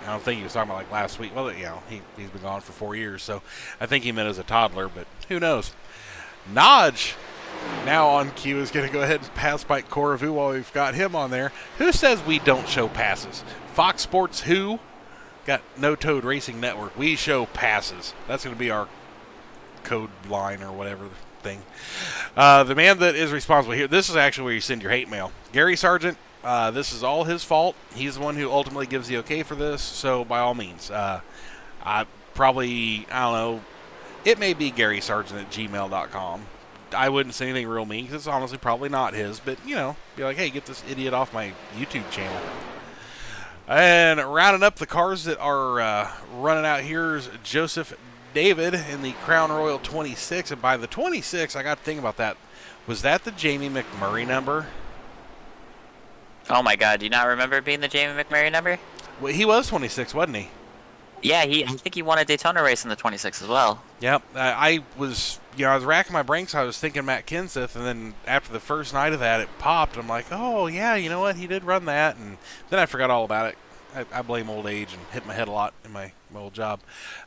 I don't think he was talking about last week. Well, he's been gone for 4 years. So, I think he meant as a toddler, but who knows. Nodge, now on cue, is going to go ahead and pass Mike Coravu while we've got him on there. Who says we don't show passes? Fox Sports who? Got No Toad Racing Network. We show passes. That's going to be our code line or whatever thing. The man that is responsible here, this is actually where you send your hate mail. Gary Sargent, this is all his fault. He's the one who ultimately gives the okay for this, so by all means. probably, I don't know, it may be GarySargent@gmail.com. I wouldn't say anything real mean because it's honestly probably not his, but, be like, hey, get this idiot off my YouTube channel. And rounding up the cars that are running out here is Joseph David in the Crown Royal 26. And by the 26, I got to think about that. Was that the Jamie McMurray number? Oh my God! Do you not remember it being the Jamie McMurray number? Well, he was 26, wasn't he? Yeah, I think he won a Daytona race in the 26 as well. Yep. I was racking my brains. I was thinking Matt Kenseth, and then after the first night of that, it popped. I'm like, oh, yeah, you know what? He did run that. And then I forgot all about it. I blame old age and hit my head a lot in my old job.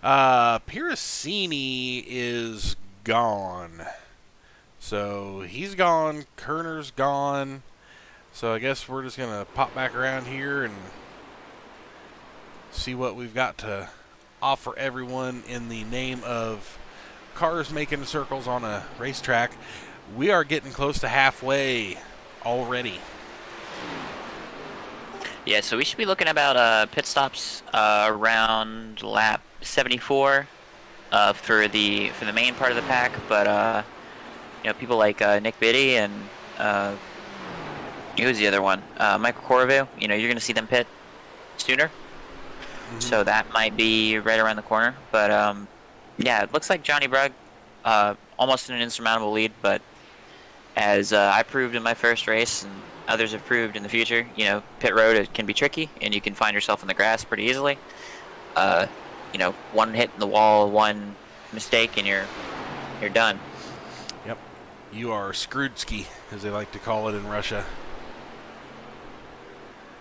Piracini is gone. So he's gone. Kerner's gone. So I guess we're just going to pop back around here and see what we've got to offer everyone in the name of cars making circles on a racetrack. We are getting close to halfway already. Yeah, so we should be looking about pit stops around lap 74 for the main part of the pack. But people like Nick Biddy and who's the other one? Michael Corvu. You're going to see them pit sooner. Mm-hmm. So that might be right around the corner. But yeah, it looks like Johnny Brugg almost in an insurmountable lead. But as I proved in my first race, and others have proved in the future, pit road, it can be tricky, and you can find yourself in the grass pretty easily. One hit in the wall, one mistake, and you're done. Yep, you are Screwed-ski, as they like to call it in Russia.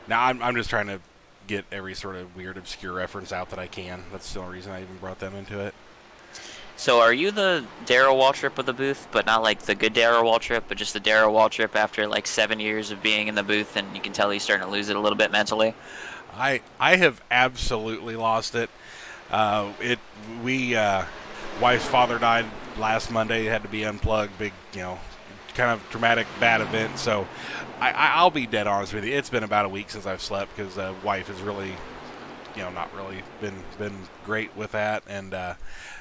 Now I'm just trying to get every sort of weird, obscure reference out that I can. That's the only reason I even brought them into it. So are you the Darrell Waltrip of the booth, but not like the good Darrell Waltrip, but just the Darrell Waltrip after like 7 years of being in the booth, and you can tell he's starting to lose it a little bit mentally? I have absolutely lost it. Wife's father died last Monday. It had to be unplugged. Big, kind of dramatic, bad event. So I'll be dead honest with you. It's been about a week since I've slept because wife has really, not really been great with that. And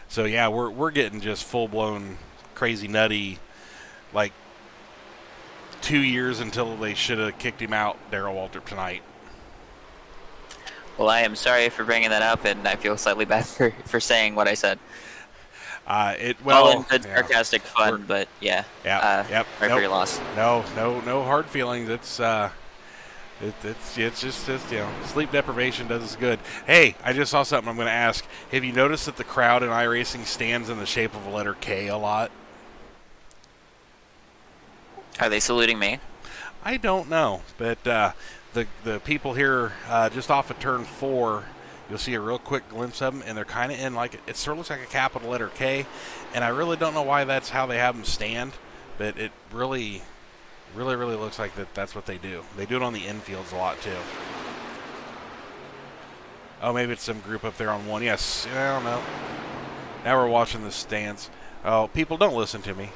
so yeah, we're getting just full blown crazy nutty, like 2 years until they should have kicked him out, Darrell Waltrip tonight. Well, I am sorry for bringing that up, and I feel slightly bad for saying what I said. All in good sarcastic fun, but yeah. Yep. Sorry for your loss. No hard feelings. It's just sleep deprivation does us good. Hey, I just saw something I'm going to ask. Have you noticed that the crowd in iRacing stands in the shape of a letter K a lot? Are they saluting me? I don't know, but the people here just off of turn 4, you'll see a real quick glimpse of them, and they're kind of in like it sort of looks like a capital letter K, and I really don't know why that's how they have them stand, but it really looks like that's what they do. They do it on the infields a lot too. Oh, maybe it's some group up there on 1. Yes, I don't know. Now we're watching the stands. Oh, people, don't listen to me.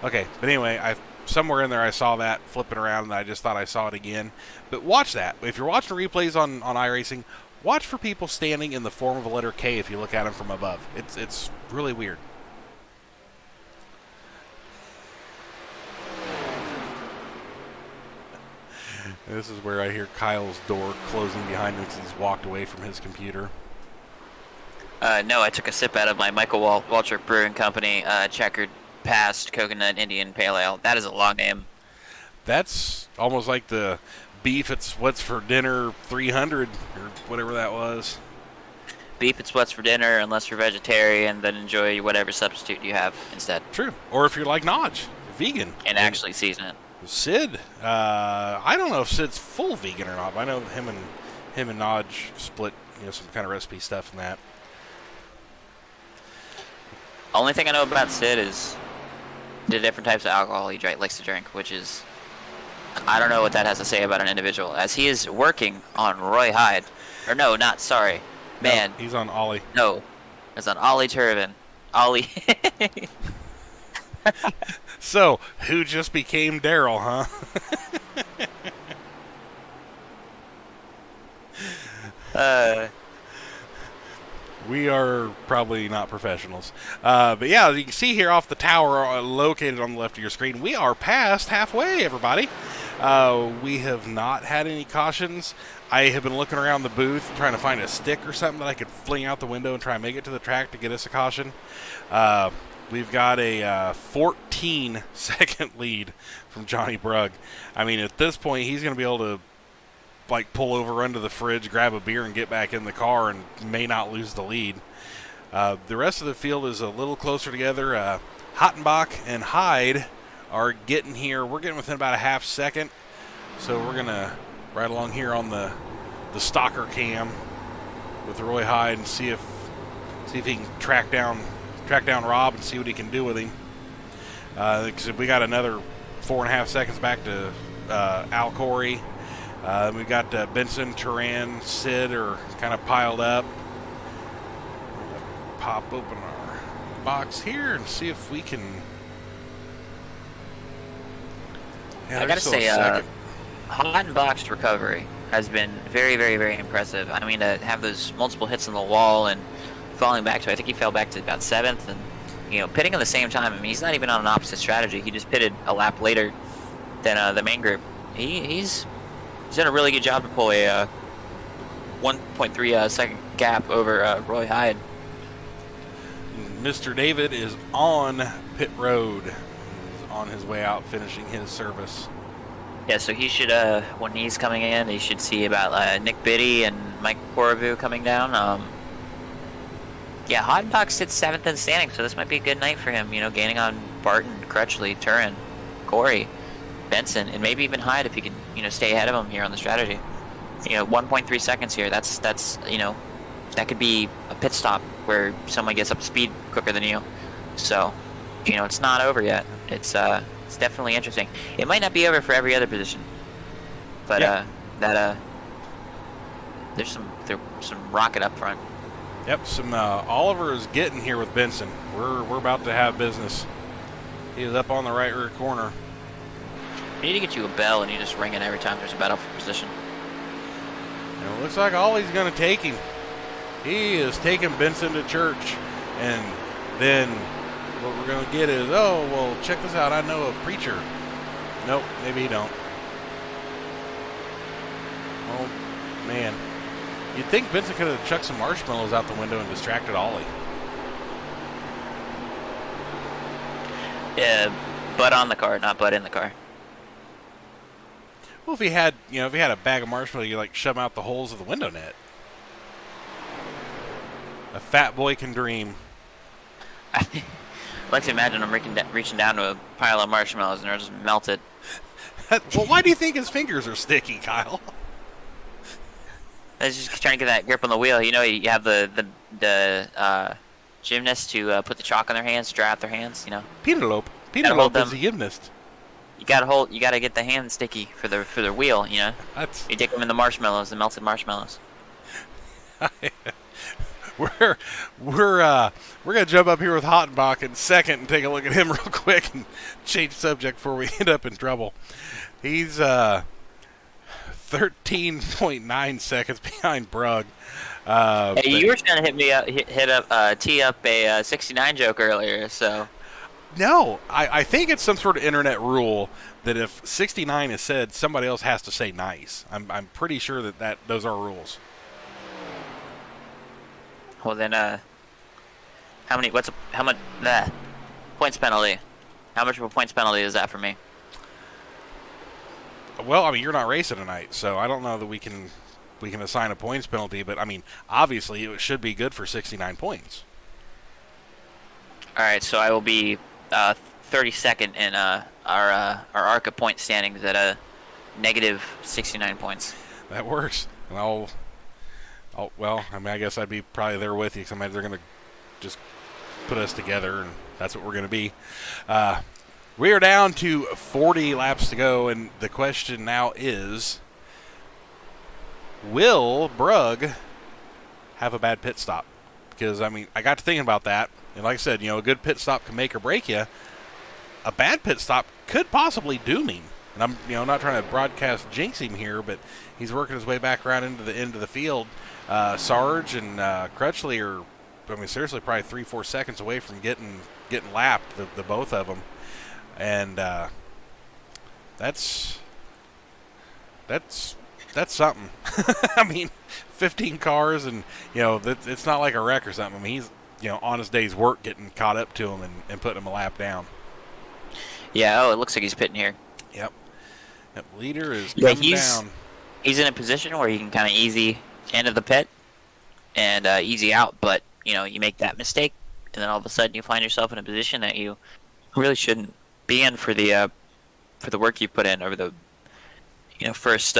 Okay, but anyway, somewhere in there I saw that flipping around, and I just thought I saw it again. But watch that. If you're watching replays on iRacing, watch for people standing in the form of a letter K if you look at them from above. It's really weird. This is where I hear Kyle's door closing behind him because he's walked away from his computer. No, I took a sip out of my Michael Waltrip Brewing Company checkered past coconut Indian Pale Ale. That is a long name. That's almost like the beef it's what's for dinner 300 or whatever that was. Beef it's what's for dinner unless you're vegetarian, then enjoy whatever substitute you have instead. True. Or if you're like Nodge, vegan. And actually season it. Sid, I don't know if Sid's full vegan or not, but I know him and Nodge split, some kind of recipe stuff in that. Only thing I know about Sid is the different types of alcohol he likes to drink, which is, I don't know what that has to say about an individual, as he is working on Roy Hyde. Or no, not, sorry. Man. No, he's on Ollie. No, it's on Ollie Turbin. Ollie. So, who just became Darrell, huh? We are probably not professionals. But yeah, you can see here off the tower located on the left of your screen, we are past halfway, everybody. We have not had any cautions. I have been looking around the booth trying to find a stick or something that I could fling out the window and try and make it to the track to get us a caution. We've got a 14-second lead from Johnny Brugg. I mean, at this point, he's going to be able to like pull over under the fridge, grab a beer, and get back in the car, and may not lose the lead. The rest of the field is a little closer together. Hottenbach and Hyde are getting here. We're getting within about a half second, so we're gonna ride along here on the stalker cam with Roy Hyde and see if he can track down Rob and see what he can do with him. Because we got another 4.5 seconds back to Al Corey. We got Benson, Turan, Sid are kind of piled up. Pop open our box here and see if we can. Yeah, I gotta say, Hottenbach's recovery has been very, very, very impressive. I mean, to have those multiple hits on the wall and falling back to, I think he fell back to about 7th, and pitting at the same time. I mean, he's not even on an opposite strategy. He just pitted a lap later than the main group. He's done a really good job to pull a 1.3 second gap over Roy Hyde. Mr. David is on pit road. He's on his way out, finishing his service. Yeah, so he should, when he's coming in, he should see about Nick Biddy and Mike Koravu coming down. Yeah, Hottenbach sits 7th in standing, so this might be a good night for him, gaining on Barton, Crutchley, Turin, Corey, Benson, and maybe even Hyde if he can, stay ahead of him here on the strategy. 1.3 seconds here. That's that could be a pit stop where someone gets up to speed quicker than you. So, it's not over yet. It's definitely interesting. It might not be over for every other position, but there's some rocket up front. Yep, some Oliver is getting here with Benson. We're about to have business. He is up on the right rear corner. You need to get you a bell and you just ring it every time there's a battle for position. And it looks like Ollie's going to take him. He is taking Benson to church. And then what we're going to get is, oh, well, check this out. I know a preacher. Nope, maybe he don't. Oh, man. You'd think Benson could have chucked some marshmallows out the window and distracted Ollie. Yeah, butt on the car, not butt in the car. Well, if he had a bag of marshmallows, you shove them out the holes of the window net. A fat boy can dream. I like to imagine him reaching down to a pile of marshmallows and they're just melted. Well, why do you think his fingers are sticky, Kyle? I was just trying to get that grip on the wheel. You have the gymnasts to put the chalk on their hands, to dry out their hands. Penelope is a gymnast. You gotta get the hand sticky for the wheel. You dip them in the marshmallows, the melted marshmallows. We're gonna jump up here with Hottenbach in second and take a look at him real quick and change subject before we end up in trouble. He's 13.9 seconds behind Brugg. Hey, you were trying to tee up a 69 joke earlier, so. No, I think it's some sort of internet rule that if 69 is said, somebody else has to say nice. I'm pretty sure that those are rules. Well then, how much points penalty? How much of a points penalty is that for me? Well, I mean, you're not racing tonight, so I don't know that we can assign a points penalty, but I mean, obviously it should be good for 69 points. All right, so I will be 32nd in our ARCA point standings at a negative 69 points. That works. Well, I mean, I guess I'd be probably there with you because they're going to just put us together, and that's what we're going to be. We are down to 40 laps to go, and the question now is, will Brugg have a bad pit stop? Because, I mean, I got to thinking about that, and like I said, a good pit stop can make or break you. A bad pit stop could possibly doom him. And I'm, not trying to broadcast jinx him here, but he's working his way back around into the end of the field. Sarge and Crutchley are I mean, seriously, probably 3-4 seconds away from getting lapped, the both of them, and that's something. I mean, 15 cars, and it's not like a wreck or something. I mean, he's on his day's work getting caught up to him and putting him a lap down. Yeah. Oh, it looks like he's pitting here. Yep. Leader is coming down. He's in a position where he can kind of easy into the pit and easy out, but you make that mistake, and then all of a sudden you find yourself in a position that you really shouldn't be in for the work you put in over the first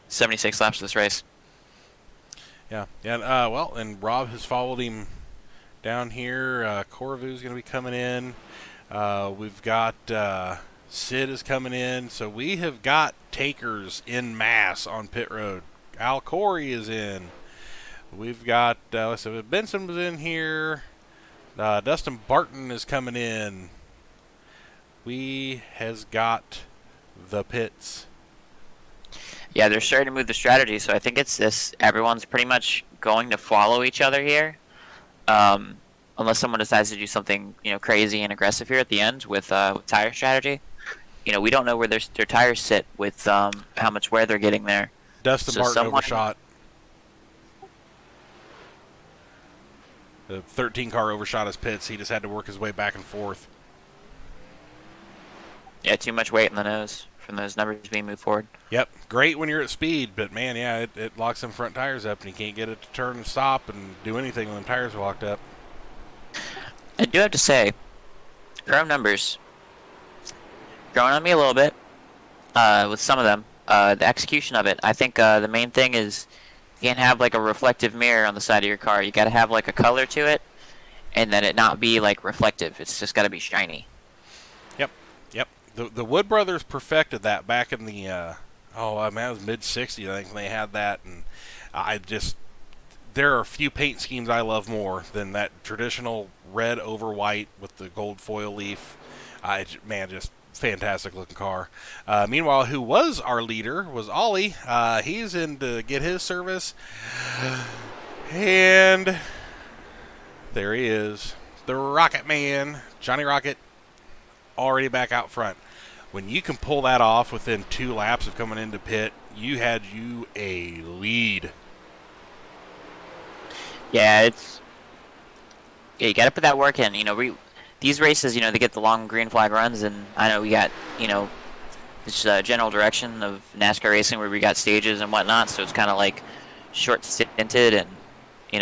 76 laps of this race. Yeah, and well, and Rob has followed him down here. Corvu's going to be coming in. We've got Sid is coming in, so we have got takers in mass on pit road. Al Corey is in. We've got let's see, Benson was in here. Dustin Barton is coming in. We has got the pits. Yeah, they're starting to move the strategy, so I think it's this. Everyone's pretty much going to follow each other here, unless someone decides to do something crazy and aggressive here at the end with tire strategy. We don't know where their tires sit with how much wear they're getting there. Dustin Barton overshot. The 13 car overshot his pits. He just had to work his way back and forth. Yeah, too much weight in the nose from those numbers being moved forward. Yep, great when you're at speed, but man, yeah, it locks them front tires up, and you can't get it to turn and stop and do anything when the tires are locked up. I do have to say, chrome numbers growing on me a little bit with some of them. The execution of it, I think the main thing is you can't have like a reflective mirror on the side of your car. You got to have like a color to it, and then it not be like reflective. It's just got to be shiny. Yep. The Wood Brothers perfected that back in the it was mid-'60s, I think, when they had that, and there are a few paint schemes I love more than that traditional red over white with the gold foil leaf. Just fantastic looking car. Meanwhile, who was our leader was Ollie. He's in to get his service, and there he is, the Rocket Man, Johnny Rocket, already back out front. When you can pull that off within 2 laps of coming into pit, you had a lead. Yeah, you got to put that work in. These races, they get the long green flag runs, and I know we got, this general direction of NASCAR racing where we got stages and whatnot, so it's kind of like short-stinted and,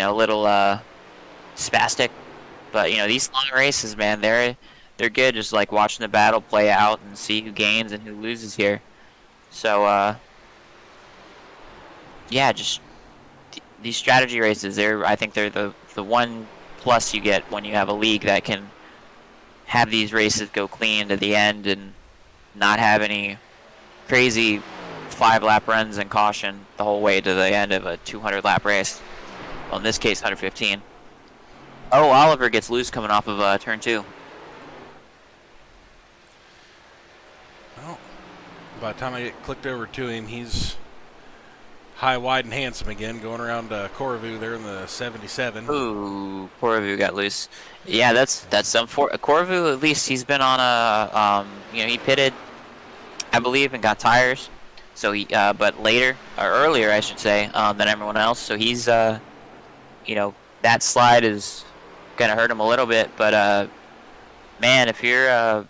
a little spastic. But, these long races, man, they're good, just like watching the battle play out and see who gains and who loses here. So, just these strategy races, I think they're the one plus you get when you have a league that can have these races go clean to the end and not have any crazy 5-lap runs and caution the whole way to the end of a 200-lap race. Well, in this case, 115. Oh, Oliver gets loose coming off of turn 2. Well, by the time I get clicked over to him, he's high, wide, and handsome again, going around Corvu there in the 77. Ooh, Corvu got loose. Yeah, that's some for Corvu. At least he's been on a he pitted, I believe, and got tires. So he but later or earlier, I should say, than everyone else. So he's that slide is gonna hurt him a little bit. But man, if you're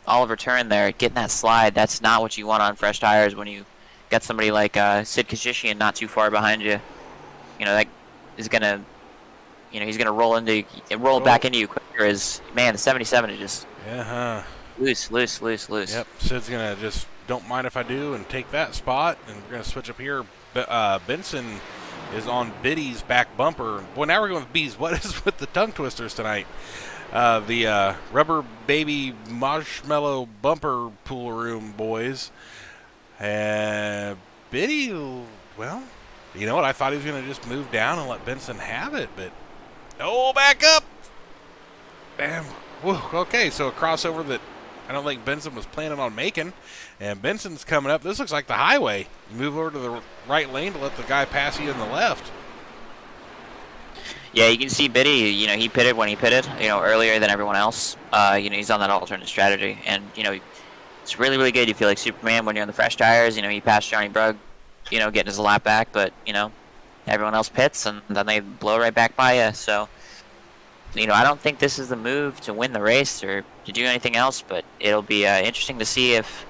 Oliver Turn there, getting that slide, that's not what you want on fresh tires when you got somebody like Sid Kashishian not too far behind you. That is gonna, he's gonna roll back into you quicker. As man, the 77 is just loose. Yep, Sid's gonna just don't mind if I do and take that spot, and we're gonna switch up here. Benson is on Biddy's back bumper. Boy, now we're going with B's. What is with the tongue twisters tonight? The Rubber Baby Marshmallow Bumper Pool Room boys. Biddy, well, you know what? I thought he was going to just move down and let Benson have it, but back up. Bam. Whew. Okay, so a crossover that I don't think Benson was planning on making, and Benson's coming up. This looks like the highway. You move over to the right lane to let the guy pass you in the left. Yeah, you can see Biddy. He pitted when he pitted. Earlier than everyone else. He's on that alternate strategy, and it's really, really good. You feel like Superman when you're on the fresh tires. He passed Johnny Brugg, getting his lap back, but everyone else pits, and then they blow right back by you. So, I don't think this is the move to win the race or to do anything else, but it'll be interesting to see if,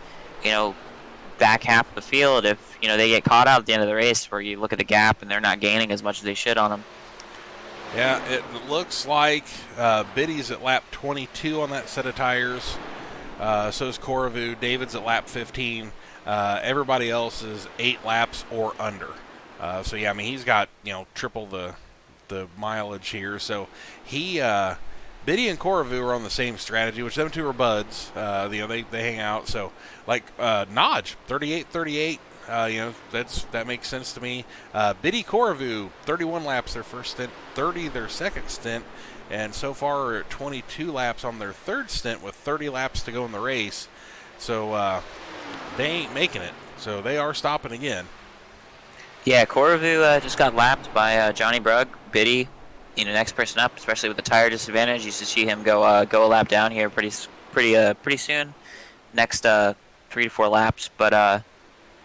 back half of the field, if, they get caught out at the end of the race where you look at the gap and they're not gaining as much as they should on them. Yeah, it looks like Biddy's at lap 22 on that set of tires. So is Koravu. David's at lap 15. Everybody else is 8 laps or under. So yeah, I mean he's got triple the mileage here. So he Biddy and Koravu are on the same strategy, which them two are buds. They hang out. So like Nodge 38. That makes sense to me. Biddy Koravu 31 laps their first stint, 30 their second stint. And so far, we're at 22 laps on their third stint with 30 laps to go in the race. So they ain't making it. So they are stopping again. Yeah, Koravu just got lapped by Johnny Brugg. Biddy, next person up, especially with the tire disadvantage. You should see him go a lap down here pretty soon. Next 3 to 4 laps. But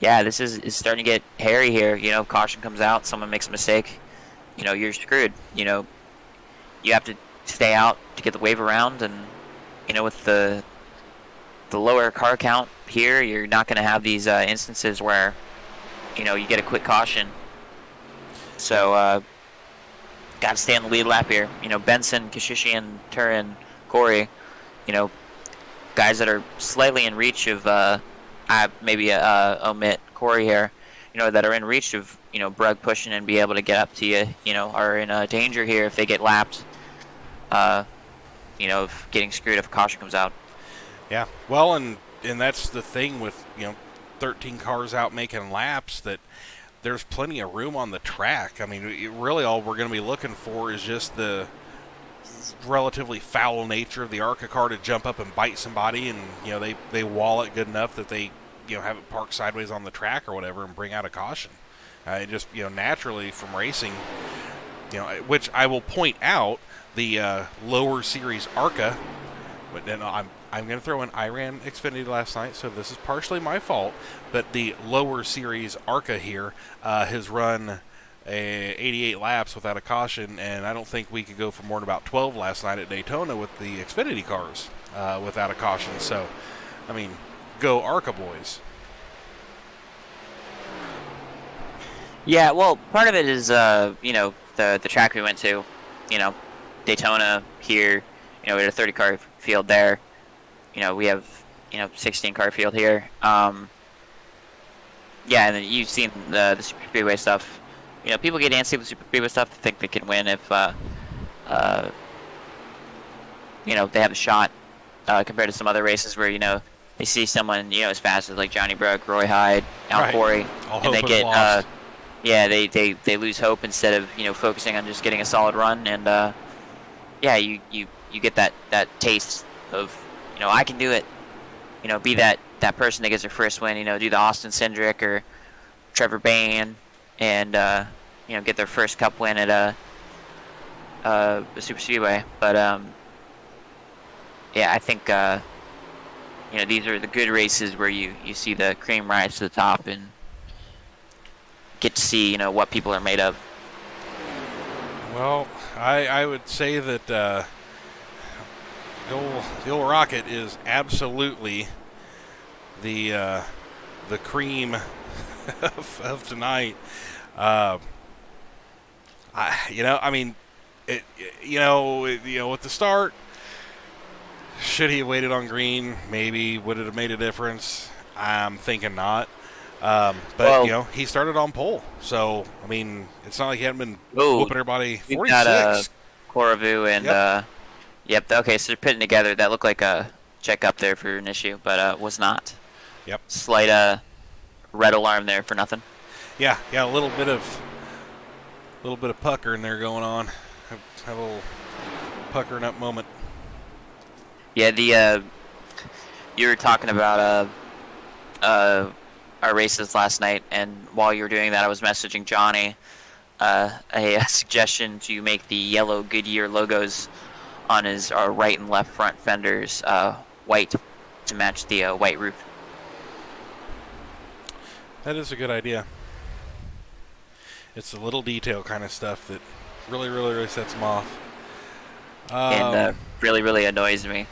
yeah, this is starting to get hairy here. Caution comes out, someone makes a mistake. You're screwed. You have to stay out to get the wave around, and with the lower car count here, you're not going to have these instances where you get a quick caution. So got to stay on the lead lap here. Benson, Kashishian, Turin, Corey, guys that are slightly in reach of maybe omit Corey here, that are in reach of Brugg pushing and be able to get up to you, are in danger here if they get lapped. Of getting screwed if a caution comes out. Yeah, well, and that's the thing with 13 cars out making laps, that there's plenty of room on the track. I mean, really all we're going to be looking for is just the relatively foul nature of the ARCA car to jump up and bite somebody, and they wall it good enough that they have it parked sideways on the track or whatever and bring out a caution. It just naturally from racing, which I will point out, the lower series ARCA, but then I'm going to throw in, I ran Xfinity last night, so this is partially my fault, but the lower series ARCA here has run 88 laps without a caution, and I don't think we could go for more than about 12 last night at Daytona with the Xfinity cars without a caution. So, I mean, go ARCA boys. Yeah, well, part of it is, the track we went to, Daytona here, we had a 30-car field there. We have, 16-car field here. Yeah, and then you've seen the Super Speedway stuff. People get antsy with Super Speedway stuff. They think they can win if, they have a shot compared to some other races where, they see someone, as fast as like Johnny Brugg, Roy Hyde, Al Right. Corey, All and hope they is get, lost. they lose hope instead of, focusing on just getting a solid run. And, yeah, you get that taste of, I can do it. Be that person that gets their first win, do the Austin Cindric or Trevor Bayne and, get their first cup win at the Super Speedway. But, yeah, I think, these are the good races where you see the cream rise to the top and get to see, what people are made of. Well, I would say that the old Rocket is absolutely the cream of tonight. With the start, should he have waited on green? Maybe. Would it have made a difference? I'm thinking not. But Well- he started on pole, so I mean, it's not like he hadn't been Ooh, whooping everybody. We've 46. got Koravu and Yep. yep. Okay, so they're pitting together. That looked like a check up there for an issue, but was not. Yep. Slight red alarm there for nothing. Yeah, a little bit of pucker in there going on. Have a little puckering up moment. Yeah, you were talking about our races last night, and while you were doing that, I was messaging Johnny a suggestion to make the yellow Goodyear logos on his right and left front fenders white to match the white roof. That is a good idea. It's the little detail kind of stuff that really sets them off. And really annoys me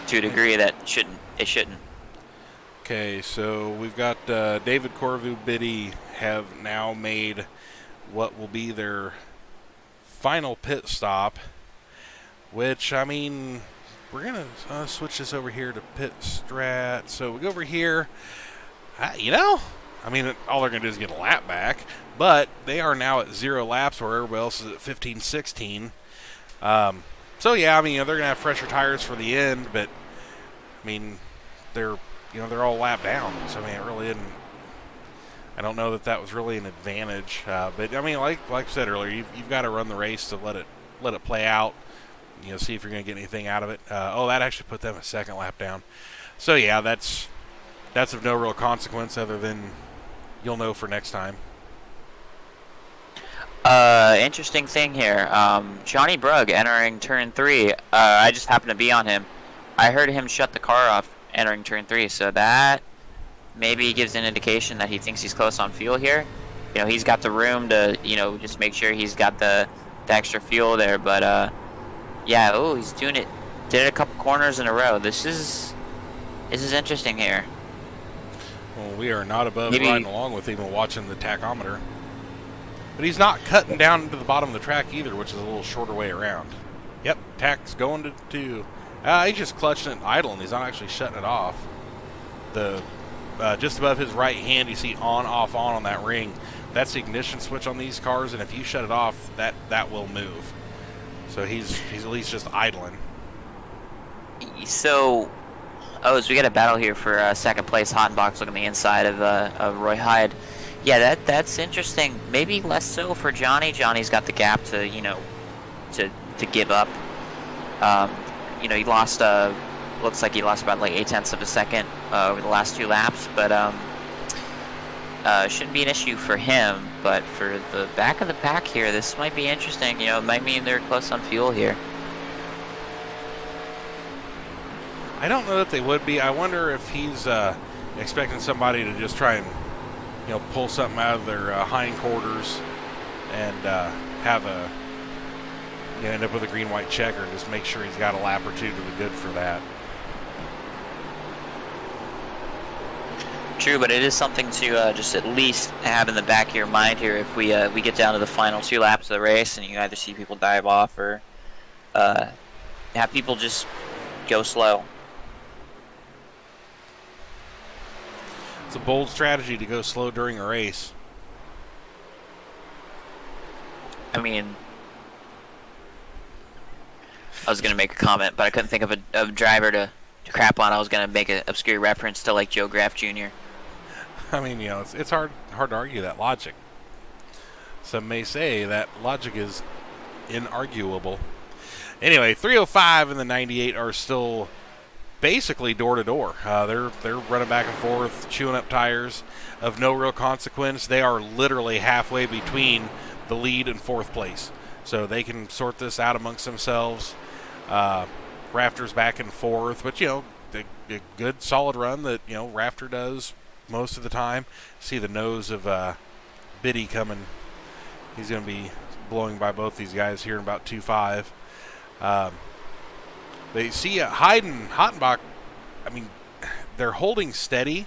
to a degree that it shouldn't. Okay, so we've got David Corvu Biddy have now made what will be their final pit stop, which, I mean, we're going to switch this over here to pit strat. So we go over here. I mean, all they're going to do is get a lap back, but they are now at 0 laps where everybody else is at 15, 16. So, yeah, I mean, they're going to have fresher tires for the end, but, I mean, they're all lapped down. So, I mean, it really isn't. I don't know that was really an advantage. But, I mean, like I said earlier, you've got to run the race to let it play out, see if you're going to get anything out of it. That actually put them a second lap down. So, yeah, that's of no real consequence other than you'll know for next time. Interesting thing here. Johnny Brugg entering turn 3. I just happened to be on him. I heard him shut the car off entering turn 3, so that maybe gives an indication that he thinks he's close on fuel here. He's got the room to, just make sure he's got the extra fuel there. But, yeah, he's doing it. Did it a couple corners in a row. This is interesting here. Well, we are not above riding along with him and watching the tachometer. But he's not cutting down to the bottom of the track either, which is a little shorter way around. Yep, tach's going to 2. He's just clutching it idling. He's not actually shutting it off. The just above his right hand, you see on, off, on that ring. That's the ignition switch on these cars, and if you shut it off, that will move. So he's at least just idling. So we got a battle here for second place. Hottenbach's looking the inside of Roy Hyde. Yeah, that's interesting. Maybe less so for Johnny. Johnny's got the gap to to give up. He lost. Looks like he lost about like 0.8 of a second over the last 2 laps, but shouldn't be an issue for him. But for the back of the pack here, this might be interesting. It might mean they're close on fuel here. I don't know that they would be. I wonder if he's expecting somebody to just try and pull something out of their hindquarters and have end up with a green-white checker and just make sure he's got a lap or 2 to the good for that. True, but it is something to just at least have in the back of your mind here if we get down to the final 2 laps of the race and you either see people dive off or have people just go slow. It's a bold strategy to go slow during a race. I mean, I was going to make a comment, but I couldn't think of a driver to crap on. I was going to make an obscure reference to like Joe Graff Jr. I mean, it's hard to argue that logic. Some may say that logic is inarguable. Anyway, 305 and the 98 are still basically door to door. They're running back and forth, chewing up tires of no real consequence. They are literally halfway between the lead and 4th place, so they can sort this out amongst themselves. Rafter's back and forth, but a good solid run that Rafter does most of the time. See the nose of Biddy coming. He's going to be blowing by both these guys here in about 2.5. They see Hyde and Hottenbach. I mean, they're holding steady.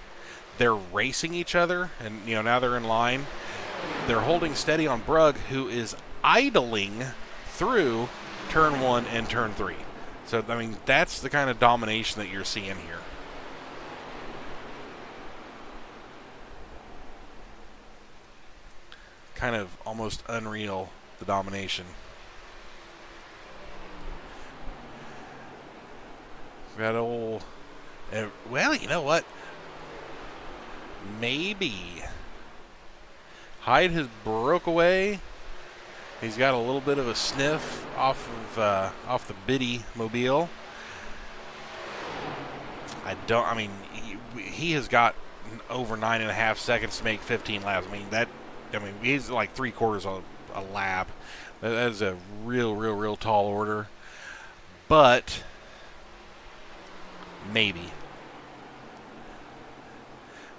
They're racing each other, and now they're in line. They're holding steady on Brugg, who is idling through turn 1 and turn 3. So I mean, that's the kind of domination that you're seeing here. Kind of almost unreal, the domination. That old, well, you know what? Maybe Hyde has broke away. He's got a little bit of a sniff off the Biddy mobile. I mean, he has got over 9.5 seconds to make 15 laps. I mean, I mean, he's like 3/4 a lap. That is a real tall order. But maybe.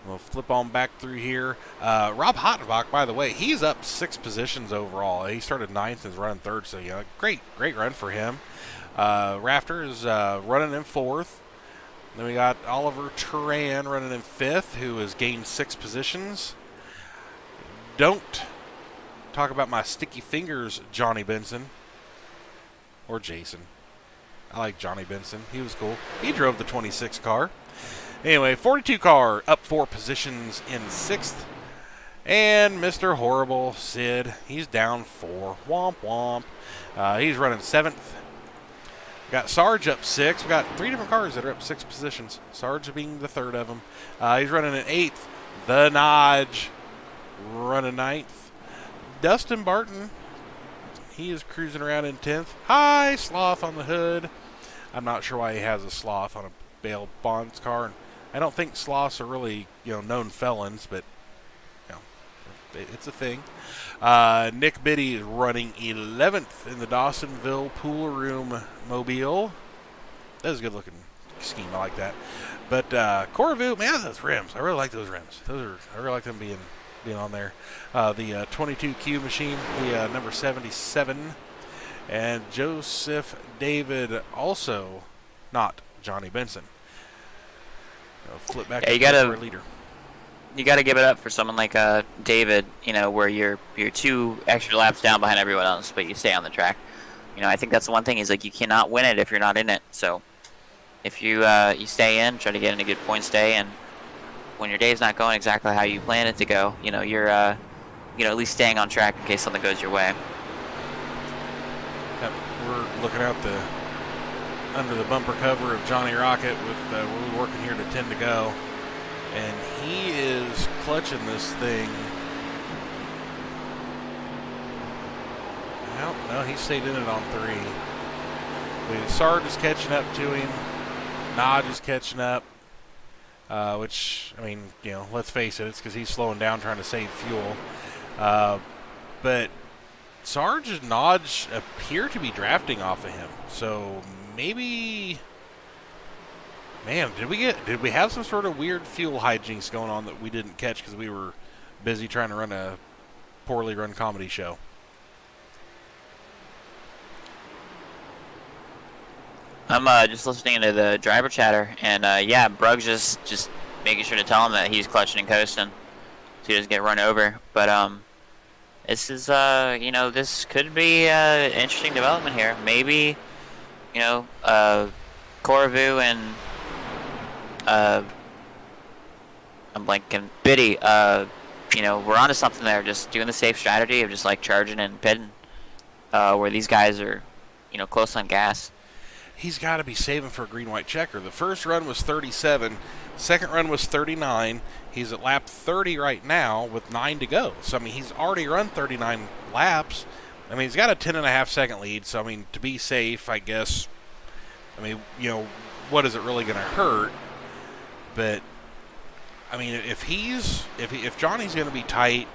We'll flip on back through here. Rob Hottenbach, by the way, he's up 6 positions overall. He started 9th and is running 3rd, so great run for him. Rafter is running in 4th. Then we got Oliver Turan running in 5th, who has gained 6 positions. Don't talk about my sticky fingers, Johnny Benson. Or Jason. I like Johnny Benson. He was cool. He drove the 26 car. Anyway, 42 car up 4 positions in 6th. And Mr. Horrible, Sid, he's down 4. Womp womp. He's running 7th. Got Sarge up 6. We got 3 different cars that are up 6 positions. Sarge being the 3rd of them. He's running in 8th. The Nodge running 9th. Dustin Barton, he is cruising around in 10th. Hi, Sloth on the hood. I'm not sure why he has a Sloth on a bail bonds car. And I don't think Sloths are really, known felons, but it's a thing. Nick Biddy is running 11th in the Dawsonville Pool Room Mobile. That is a good looking scheme. I like that. But Corvu, man, those rims. I really like those rims. I really like them being on there. The 22Q machine, the number 77. And Joseph David, also not Johnny Benson. Flip back to our leader. You got to give it up for someone like David, where you're 2 extra laps down behind everyone else, but you stay on the track. I think that's the one thing is like you cannot win it if you're not in it. So if you stay in, try to get in a good points day, and when your day's not going exactly how you plan it to go, you're at least staying on track in case something goes your way. Yep, we're looking out under the bumper cover of Johnny Rocket with we're working here to 10 to go. And he is clutching this thing. Well, no, he stayed in it on 3. Sarge is catching up to him. Nodge is catching up. Which, I mean, let's face it, it's because he's slowing down trying to save fuel. But Sarge and Nodge appear to be drafting off of him. So maybe... Man, did we have some sort of weird fuel hijinks going on that we didn't catch because we were busy trying to run a poorly run comedy show? I'm just listening to the driver chatter, and Brug's just making sure to tell him that he's clutching and coasting so he doesn't get run over. But this is this could be an interesting development here. Maybe Corvu and I'm blanking. Biddy, we're onto something there. Just doing the safe strategy of just like charging and pitting, where these guys are, close on gas. He's got to be saving for a green-white checker. The first run was 37. Second run was 39. He's at lap 30 right now with 9 to go. So, I mean, he's already run 39 laps. I mean, he's got a 10.5-second lead. So, I mean, to be safe, I guess, what is it really going to hurt? But I mean, if Johnny's going to be tight,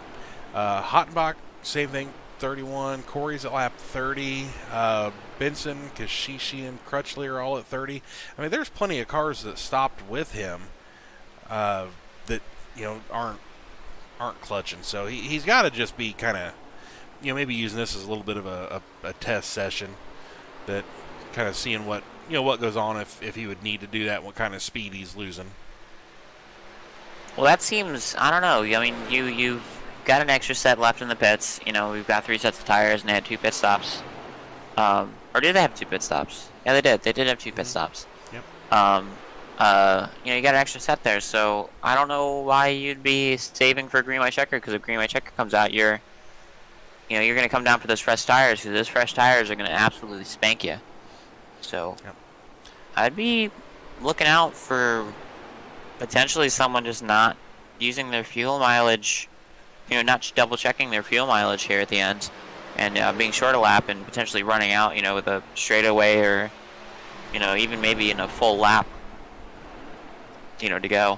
Hottenbach, same thing, 31. Corey's at lap 30. Benson, Kashishi, and Crutchley are all at 30. I mean, there's plenty of cars that stopped with him that aren't clutching. So he's got to just be kind of maybe using this as a little bit of a test session, that kind of seeing what goes on if he would need to do that, what kind of speed he's losing. Well, that seems, I don't know. I mean, you've got an extra set left in the pits. We've got 3 sets of tires, and they had 2 pit stops. Or did they have 2 pit stops? Yeah, they did. They did have 2 pit stops. Yep. You got an extra set there, so I don't know why you'd be saving for a green white checker, because if green white checker comes out, you're going to come down for those fresh tires, because those fresh tires are going to absolutely spank you. So, yep. I'd be looking out for potentially someone just not using their fuel mileage, not double checking their fuel mileage here at the end, and being short a lap and potentially running out, with a straightaway or, even maybe in a full lap, to go.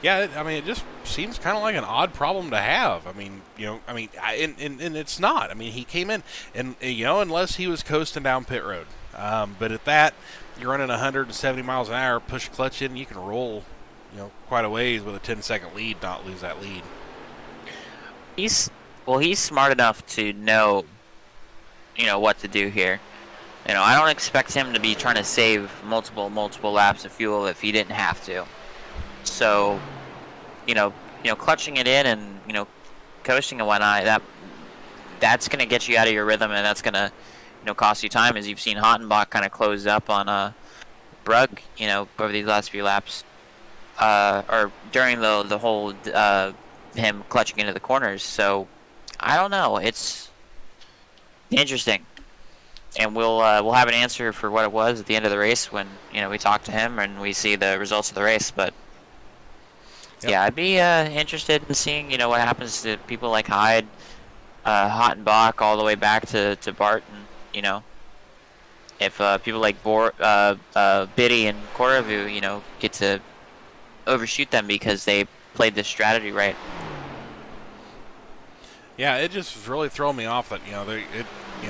Yeah, I mean, it just seems kind of like an odd problem to have. I mean, and it's not. I mean, he came in, and unless he was coasting down pit road. But at that, you're running 170 miles an hour, push clutch in, you can roll, quite a ways with a 10-second lead, not lose that lead. He's smart enough to know, what to do here. I don't expect him to be trying to save multiple laps of fuel if he didn't have to. So, clutching it in and coasting and whatnot, that's gonna get you out of your rhythm, and that's gonna cost you time, as you've seen Hottenbach kind of close up on Brugg, over these last few laps, or during the whole him clutching into the corners. So, I don't know. It's interesting. And we'll have an answer for what it was at the end of the race when we talk to him and we see the results of the race. But Yep. yeah, I'd be interested in seeing what happens to people like Hyde, Hottenbach, all the way back to Barton. If people like Biddy and Koravu get to overshoot them because they played this strategy right. Yeah, it just was really throwing me off that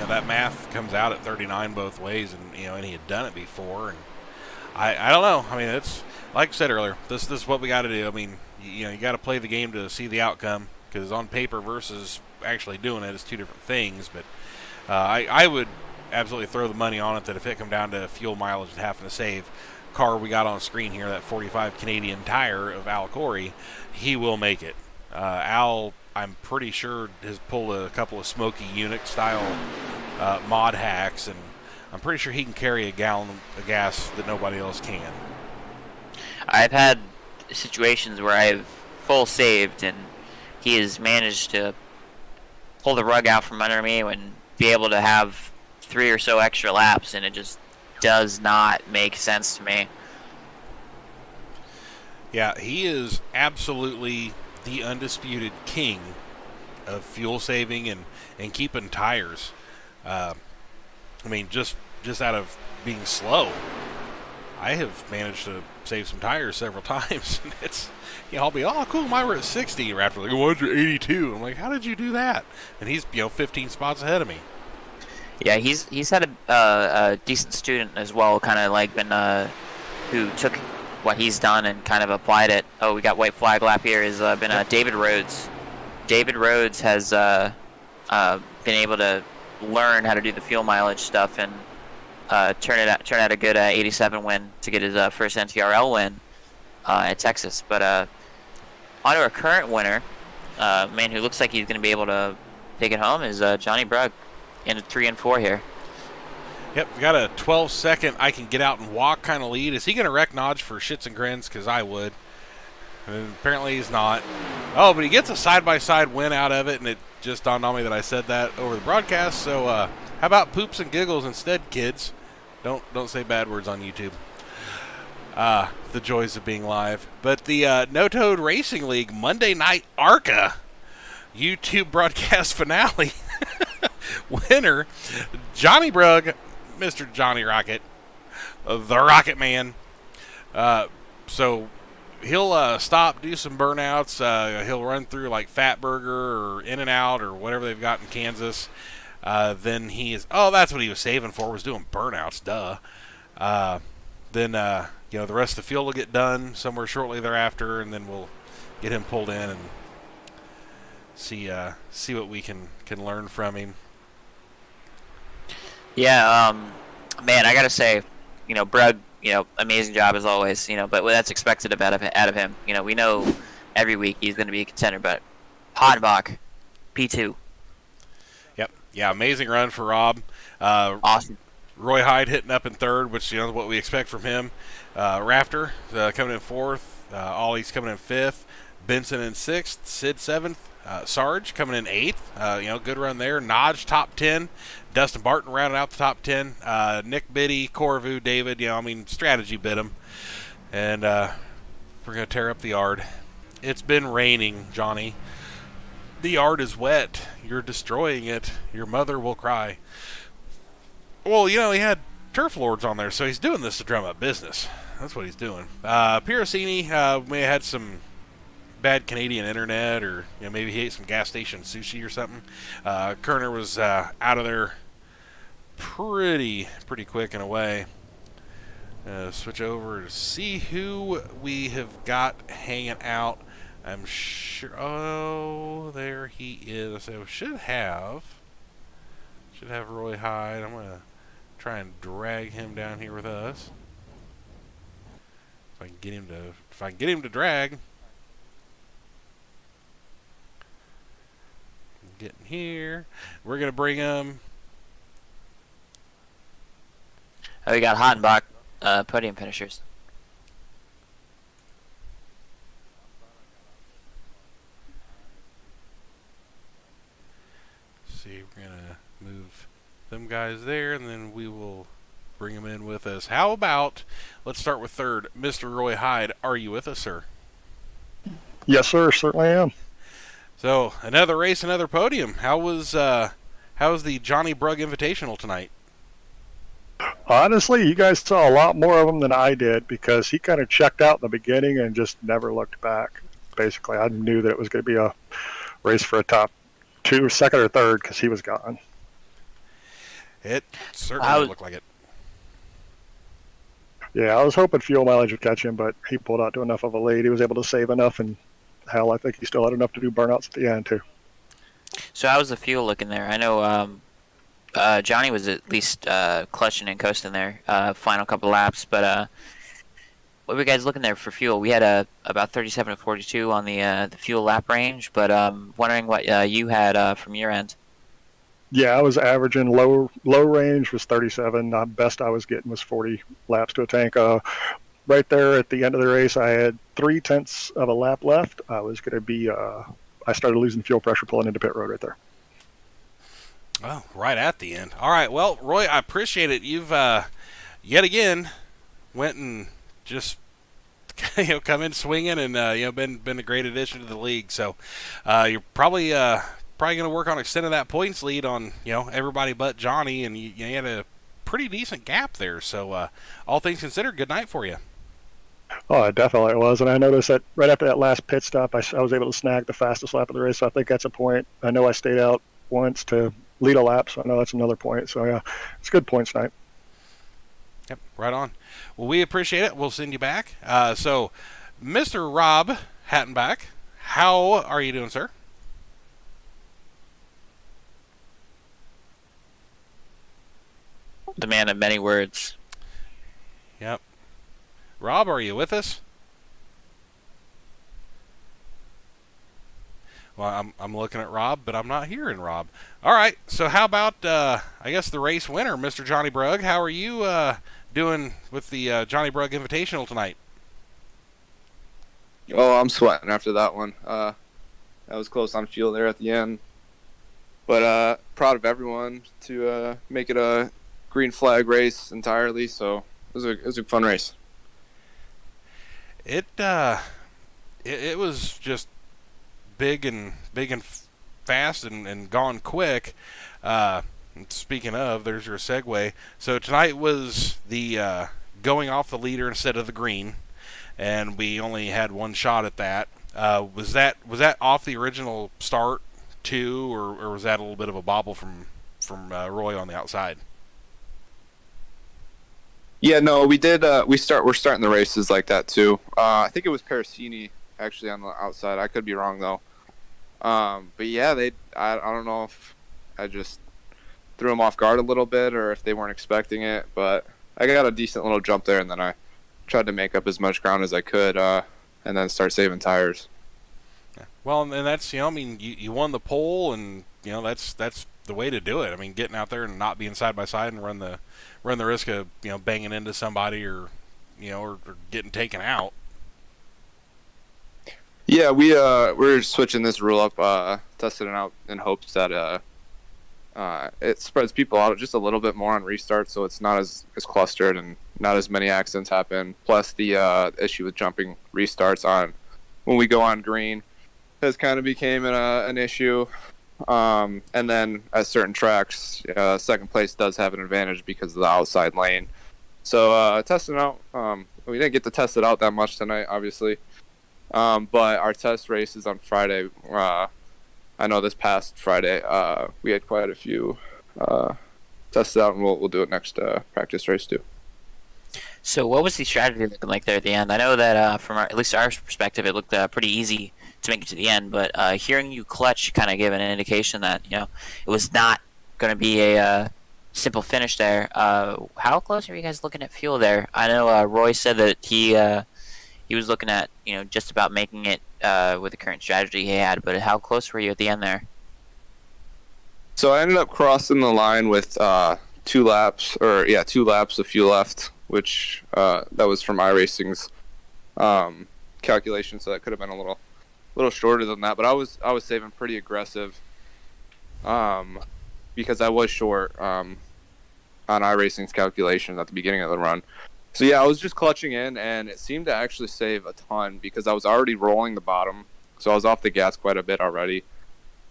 that math comes out at 39 both ways, and he had done it before, and I don't know. I mean, it's like I said earlier. This is what we got to do. I mean, you got to play the game to see the outcome, because on paper versus actually doing it is two different things. But I would absolutely throw the money on it that if it come down to fuel mileage and having to save car we got on screen here, that 45 Canadian tire of Al Corey, he will make it. Al, I'm pretty sure, has pulled a couple of Smokey Unix style mod hacks, and I'm pretty sure he can carry a gallon of gas that nobody else can. I've had situations where I've full saved and he has managed to pull the rug out from under me and be able to have 3 or so extra laps, and it just does not make sense to me. Yeah, he is absolutely the undisputed king of fuel saving and keeping tires. I mean, just out of being slow, I have managed to save some tires several times. It's, I'll be, oh, cool, mine were at 60. Or after, like, oh, mine's at 82. I'm like, how did you do that? And he's, 15 spots ahead of me. Yeah, he's had a decent student as well, kind of like been who took what he's done and kind of applied it. Oh, we got white flag lap here. Has been David Rhodes. David Rhodes has been able to learn how to do the fuel mileage stuff and turn out a good 87 win to get his first NTRL win at Texas. But on to our current winner, man who looks like he's going to be able to take it home, is Johnny Brugg in 3 and 4 here. Yep, we got a 12-second I can get out and walk kind of lead. Is he going to wreck Nodge for shits and grins? Because I would. And apparently he's not. Oh, but he gets a side-by-side win out of it, and it just dawned on me that I said that over the broadcast. So how about poops and giggles instead, kids? Don't say bad words on YouTube. The joys of being live. But the No Toad Racing League Monday Night ARCA YouTube broadcast finale winner, Johnny Brugg, Mr. Johnny Rocket, the Rocket Man. So he'll stop, do some burnouts. He'll run through like Fatburger or In-N-Out or whatever they've got in Kansas. Then he is, that's what he was saving for, was doing burnouts, duh. Then the rest of the field will get done somewhere shortly thereafter, and then we'll get him pulled in and see what we can learn from him. Yeah, man, I gotta say, Brugg, amazing job as always, but that's expected out of him. We know every week he's going to be a contender, but Hottenbach, P2. Yep, yeah, amazing run for Rob. Awesome. Roy Hyde hitting up in third, which is what we expect from him. Rafter coming in fourth. Ollie's coming in fifth. Benson in sixth. Sid seventh. Sarge coming in eighth. Good run there. Nodge top 10. Dustin Barton rounded out the top 10. Nick Biddy, Corvu, David. Strategy bit him. And we're going to tear up the yard. It's been raining, Johnny. The yard is wet. You're destroying it. Your mother will cry. Well, he had Turf Lords on there, so he's doing this to drum up business. That's what he's doing. Piracini may have had some bad Canadian internet, or maybe he ate some gas station sushi or something. Kerner was out of there pretty quick in a way. Switch over to see who we have got hanging out. I'm sure. Oh, there he is. So should have Roy Hyde. I'm gonna try and drag him down here with us. If I can get him to drag. Getting here. We're gonna bring him. We got Hottenbach, podium finishers. See, we're gonna move them guys there, and then we will bring them in with us. How about, let's start with third, Mr. Roy Hyde. Are you with us, sir? Yes, sir. Certainly am. So another race, another podium. How was the Johnny Brugg Invitational tonight? Honestly, you guys saw a lot more of him than I did because he kind of checked out in the beginning and just never looked back. Basically, I knew that it was going to be a race for a top two, second or third, because he was gone. It certainly looked like it. Yeah, I was hoping fuel mileage would catch him, but he pulled out to enough of a lead. He was able to save enough, and hell, I think he still had enough to do burnouts at the end, too. So how was the fuel looking there? I know Johnny was at least clutching and coasting there, final couple laps, but what were you guys looking there for fuel? We had about 37 to 42 on the fuel lap range, but wondering what you had from your end. Yeah, I was averaging low range was 37. Best I was getting was 40 laps to a tank. Right there at the end of the race, I had 0.3 of a lap left. I was going to be. I started losing fuel pressure pulling into pit road right there. Oh, right at the end. All right. Well, Roy, I appreciate it. You've yet again went and just come in swinging, and been a great addition to the league. So you're probably going to work on extending that points lead on everybody but Johnny, and you had a pretty decent gap there. So all things considered, good night for you. Oh, it definitely was, and I noticed that right after that last pit stop, I was able to snag the fastest lap of the race. So I think that's a point. I know I stayed out once to lead a lap, so I know that's another point. So yeah, it's good points tonight. Yep, right on. Well, we appreciate it. We'll send you back. So, Mr. Rob Hattenbach, how are you doing, sir? The man of many words. Yep. Rob, are you with us? Well, I'm looking at Rob, but I'm not hearing Rob. All right, so how about, I guess, the race winner, Mr. Johnny Brugg? How are you doing with the Johnny Brugg Invitational tonight? Oh, I'm sweating after that one. That was close on fuel there at the end. But proud of everyone to make it a green flag race entirely, so it was a fun race. It was just big and fast and gone quick. Speaking of, there's your segue. So tonight was the going off the leader instead of the green, and we only had one shot at that. Was that off the original start too, or was that a little bit of a bobble from Roy on the outside? Yeah, no, we did. We're starting the races like that too. I think it was Parasini actually on the outside. I could be wrong though. But yeah, I don't know if I just threw them off guard a little bit or if they weren't expecting it. But I got a decent little jump there, and then I tried to make up as much ground as I could, and then start saving tires. Yeah. Well, and that's you won the pole, and that's the way to do it. I mean, getting out there and not being side by side and run the risk of banging into somebody or getting taken out. Yeah, we're switching this rule up, testing it out in hopes that it spreads people out just a little bit more on restart, so it's not as clustered and not as many accidents happen. Plus, the issue with jumping restarts on when we go on green has kind of became an issue. And then at certain tracks, second place does have an advantage because of the outside lane. So testing out, we didn't get to test it out that much tonight, obviously. But our test race is on Friday. I know this past Friday we had quite a few tested out, and we'll do it next practice race too. So what was the strategy looking like there at the end? I know that from at least our perspective, it looked pretty easy to make it to the end. But hearing you clutch kind of gave an indication that it was not going to be a simple finish there. How close are you guys looking at fuel there? I know Roy said that he was looking at just about making it with the current strategy he had. But how close were you at the end there? So I ended up crossing the line with 2 laps of fuel left, which that was from iRacing's calculation, so that could have been a little shorter than that. But I was saving pretty aggressive because I was short on iRacing's calculation at the beginning of the run. So yeah, I was just clutching in, and it seemed to actually save a ton because I was already rolling the bottom, so I was off the gas quite a bit already.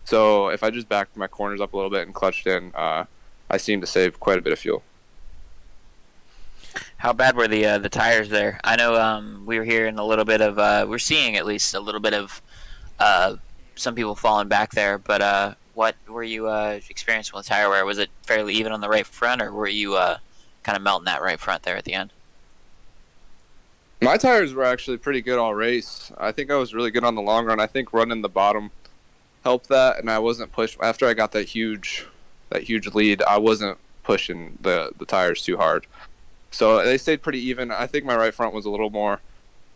So if I just backed my corners up a little bit and clutched in, I seemed to save quite a bit of fuel. How bad were the tires there? I know we were hearing a little bit of we're seeing at least a little bit of some people falling back there. But what were you experiencing with tire wear? Was it fairly even on the right front, or were you kind of melting that right front there at the end? My tires were actually pretty good all race. I think I was really good on the long run. I think running the bottom helped that, and I wasn't pushed after I got that huge lead. I wasn't pushing the tires too hard, so they stayed pretty even. I think my right front was a little more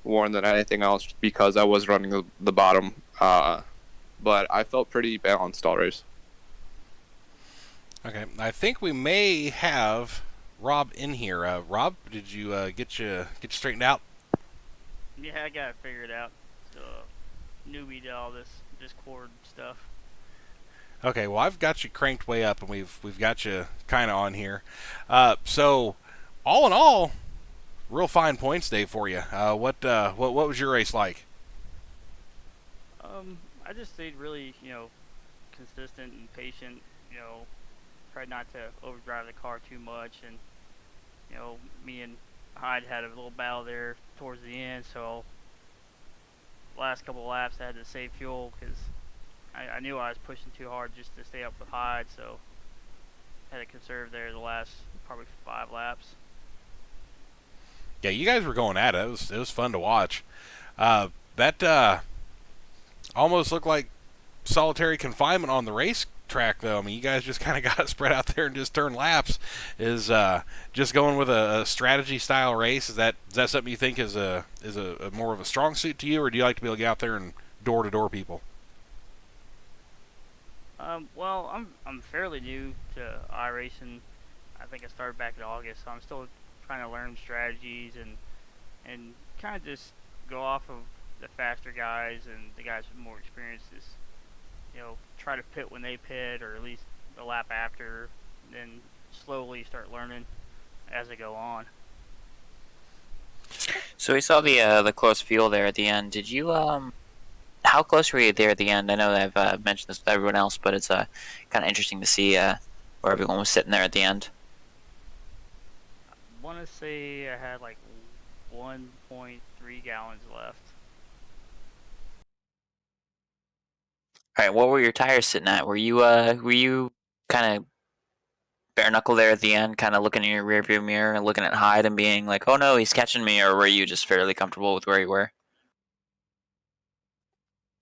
worn than anything else because I was running the bottom, but I felt pretty balanced all race. Okay, I think we may have Rob in here. Rob, did you get you straightened out? Yeah, I got it figured out. So, newbie to all this Discord stuff. Okay, well I've got you cranked way up, and we've got you kind of on here. So, all in all, real fine points day for you. What was your race like? I just stayed really, consistent and patient. Tried not to overdrive the car too much, and me and Hyde had a little battle there towards the end. So, last couple of laps, I had to save fuel because I knew I was pushing too hard just to stay up with Hyde. So, had to conserve there the last probably 5 laps. Yeah, you guys were going at it. It was fun to watch. That almost looked like solitary confinement on the racetrack, though. I mean, you guys just kind of got spread out there and just turned laps. Is just going with a strategy style race? Is that something you think is a more of a strong suit to you, or do you like to be able to get out there and door to door people? Well, I'm fairly new to iRacing. I think I started back in August, so I'm still trying to learn strategies and kind of just go off of the faster guys and the guys with more experience. Just try to pit when they pit, or at least a lap after, then slowly start learning as I go on. So we saw the close field there at the end. Did you how close were you there at the end? I know I've mentioned this with everyone else, but it's kind of interesting to see where everyone was sitting there at the end. I want to say I had like 1.3 gallons left. All right, what were your tires sitting at? Were you kind of bare knuckle there at the end, kind of looking in your rearview mirror and looking at Hyde and being like, "Oh no, he's catching me," or were you just fairly comfortable with where you were?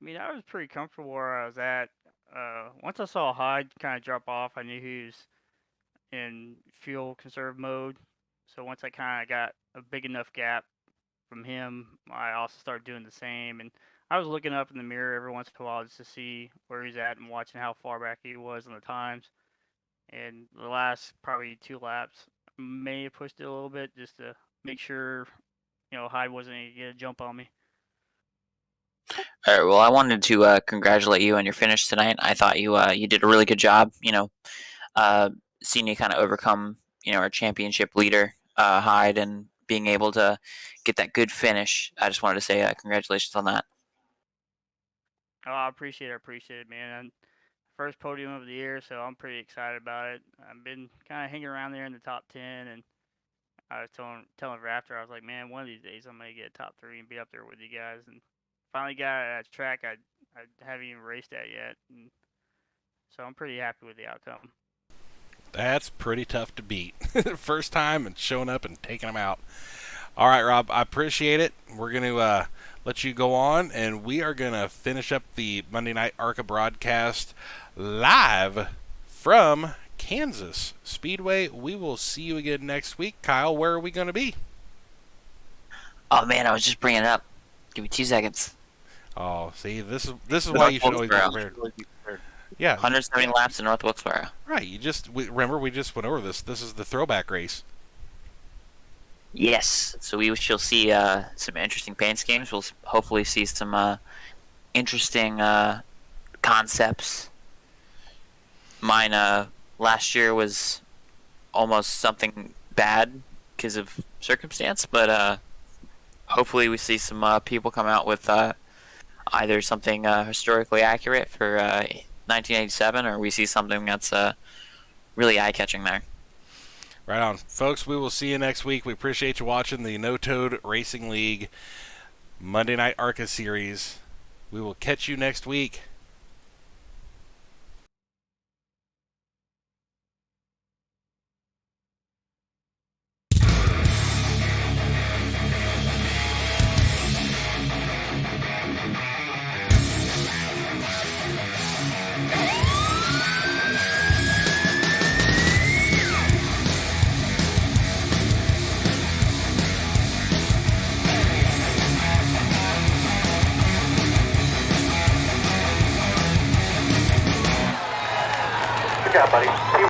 I mean, I was pretty comfortable where I was at. Once I saw Hyde kind of drop off, I knew he was in fuel conserve mode. So once I kind of got a big enough gap from him, I also started doing the same. And I was looking up in the mirror every once in a while just to see where he's at and watching how far back he was on the times. And the last probably 2 laps, may have pushed it a little bit just to make sure, Hyde wasn't going to get a jump on me. All right. Well, I wanted to congratulate you on your finish tonight. I thought you did a really good job. Seeing you kind of overcome our championship leader Hyde and being able to get that good finish. I just wanted to say congratulations on that. Oh, I appreciate it, man. First podium of the year, so I'm pretty excited about it. I've been kind of hanging around there in the top 10, and I was telling Raptor, I was like, man, one of these days I'm gonna get a top 3 and be up there with you guys. And finally got a track I haven't even raced at yet, and so I'm pretty happy with the outcome. That's pretty tough to beat. First time and showing up and taking them out. All right, Rob, I appreciate it. We're going to let you go on, and we are going to finish up the Monday Night ARCA broadcast live from Kansas Speedway. We will see you again next week. Kyle, where are we going to be? Oh man, I was just bringing it up. Give me 2 seconds. Oh, see, this is why you should always be prepared. Yeah, 170 laps in North Wilkesboro. right. Remember we just went over this. This is the throwback race. Yes. So we shall see some interesting paint schemes. We'll hopefully see some interesting concepts. Mine last year was almost something bad because of circumstance, but hopefully we see some people come out with either something historically accurate for 1987, or we see something that's really eye-catching there. Right on. Folks, we will see you next week. We appreciate you watching the No Toad Racing League Monday Night ARCA Series. We will catch you next week. Good job, buddy.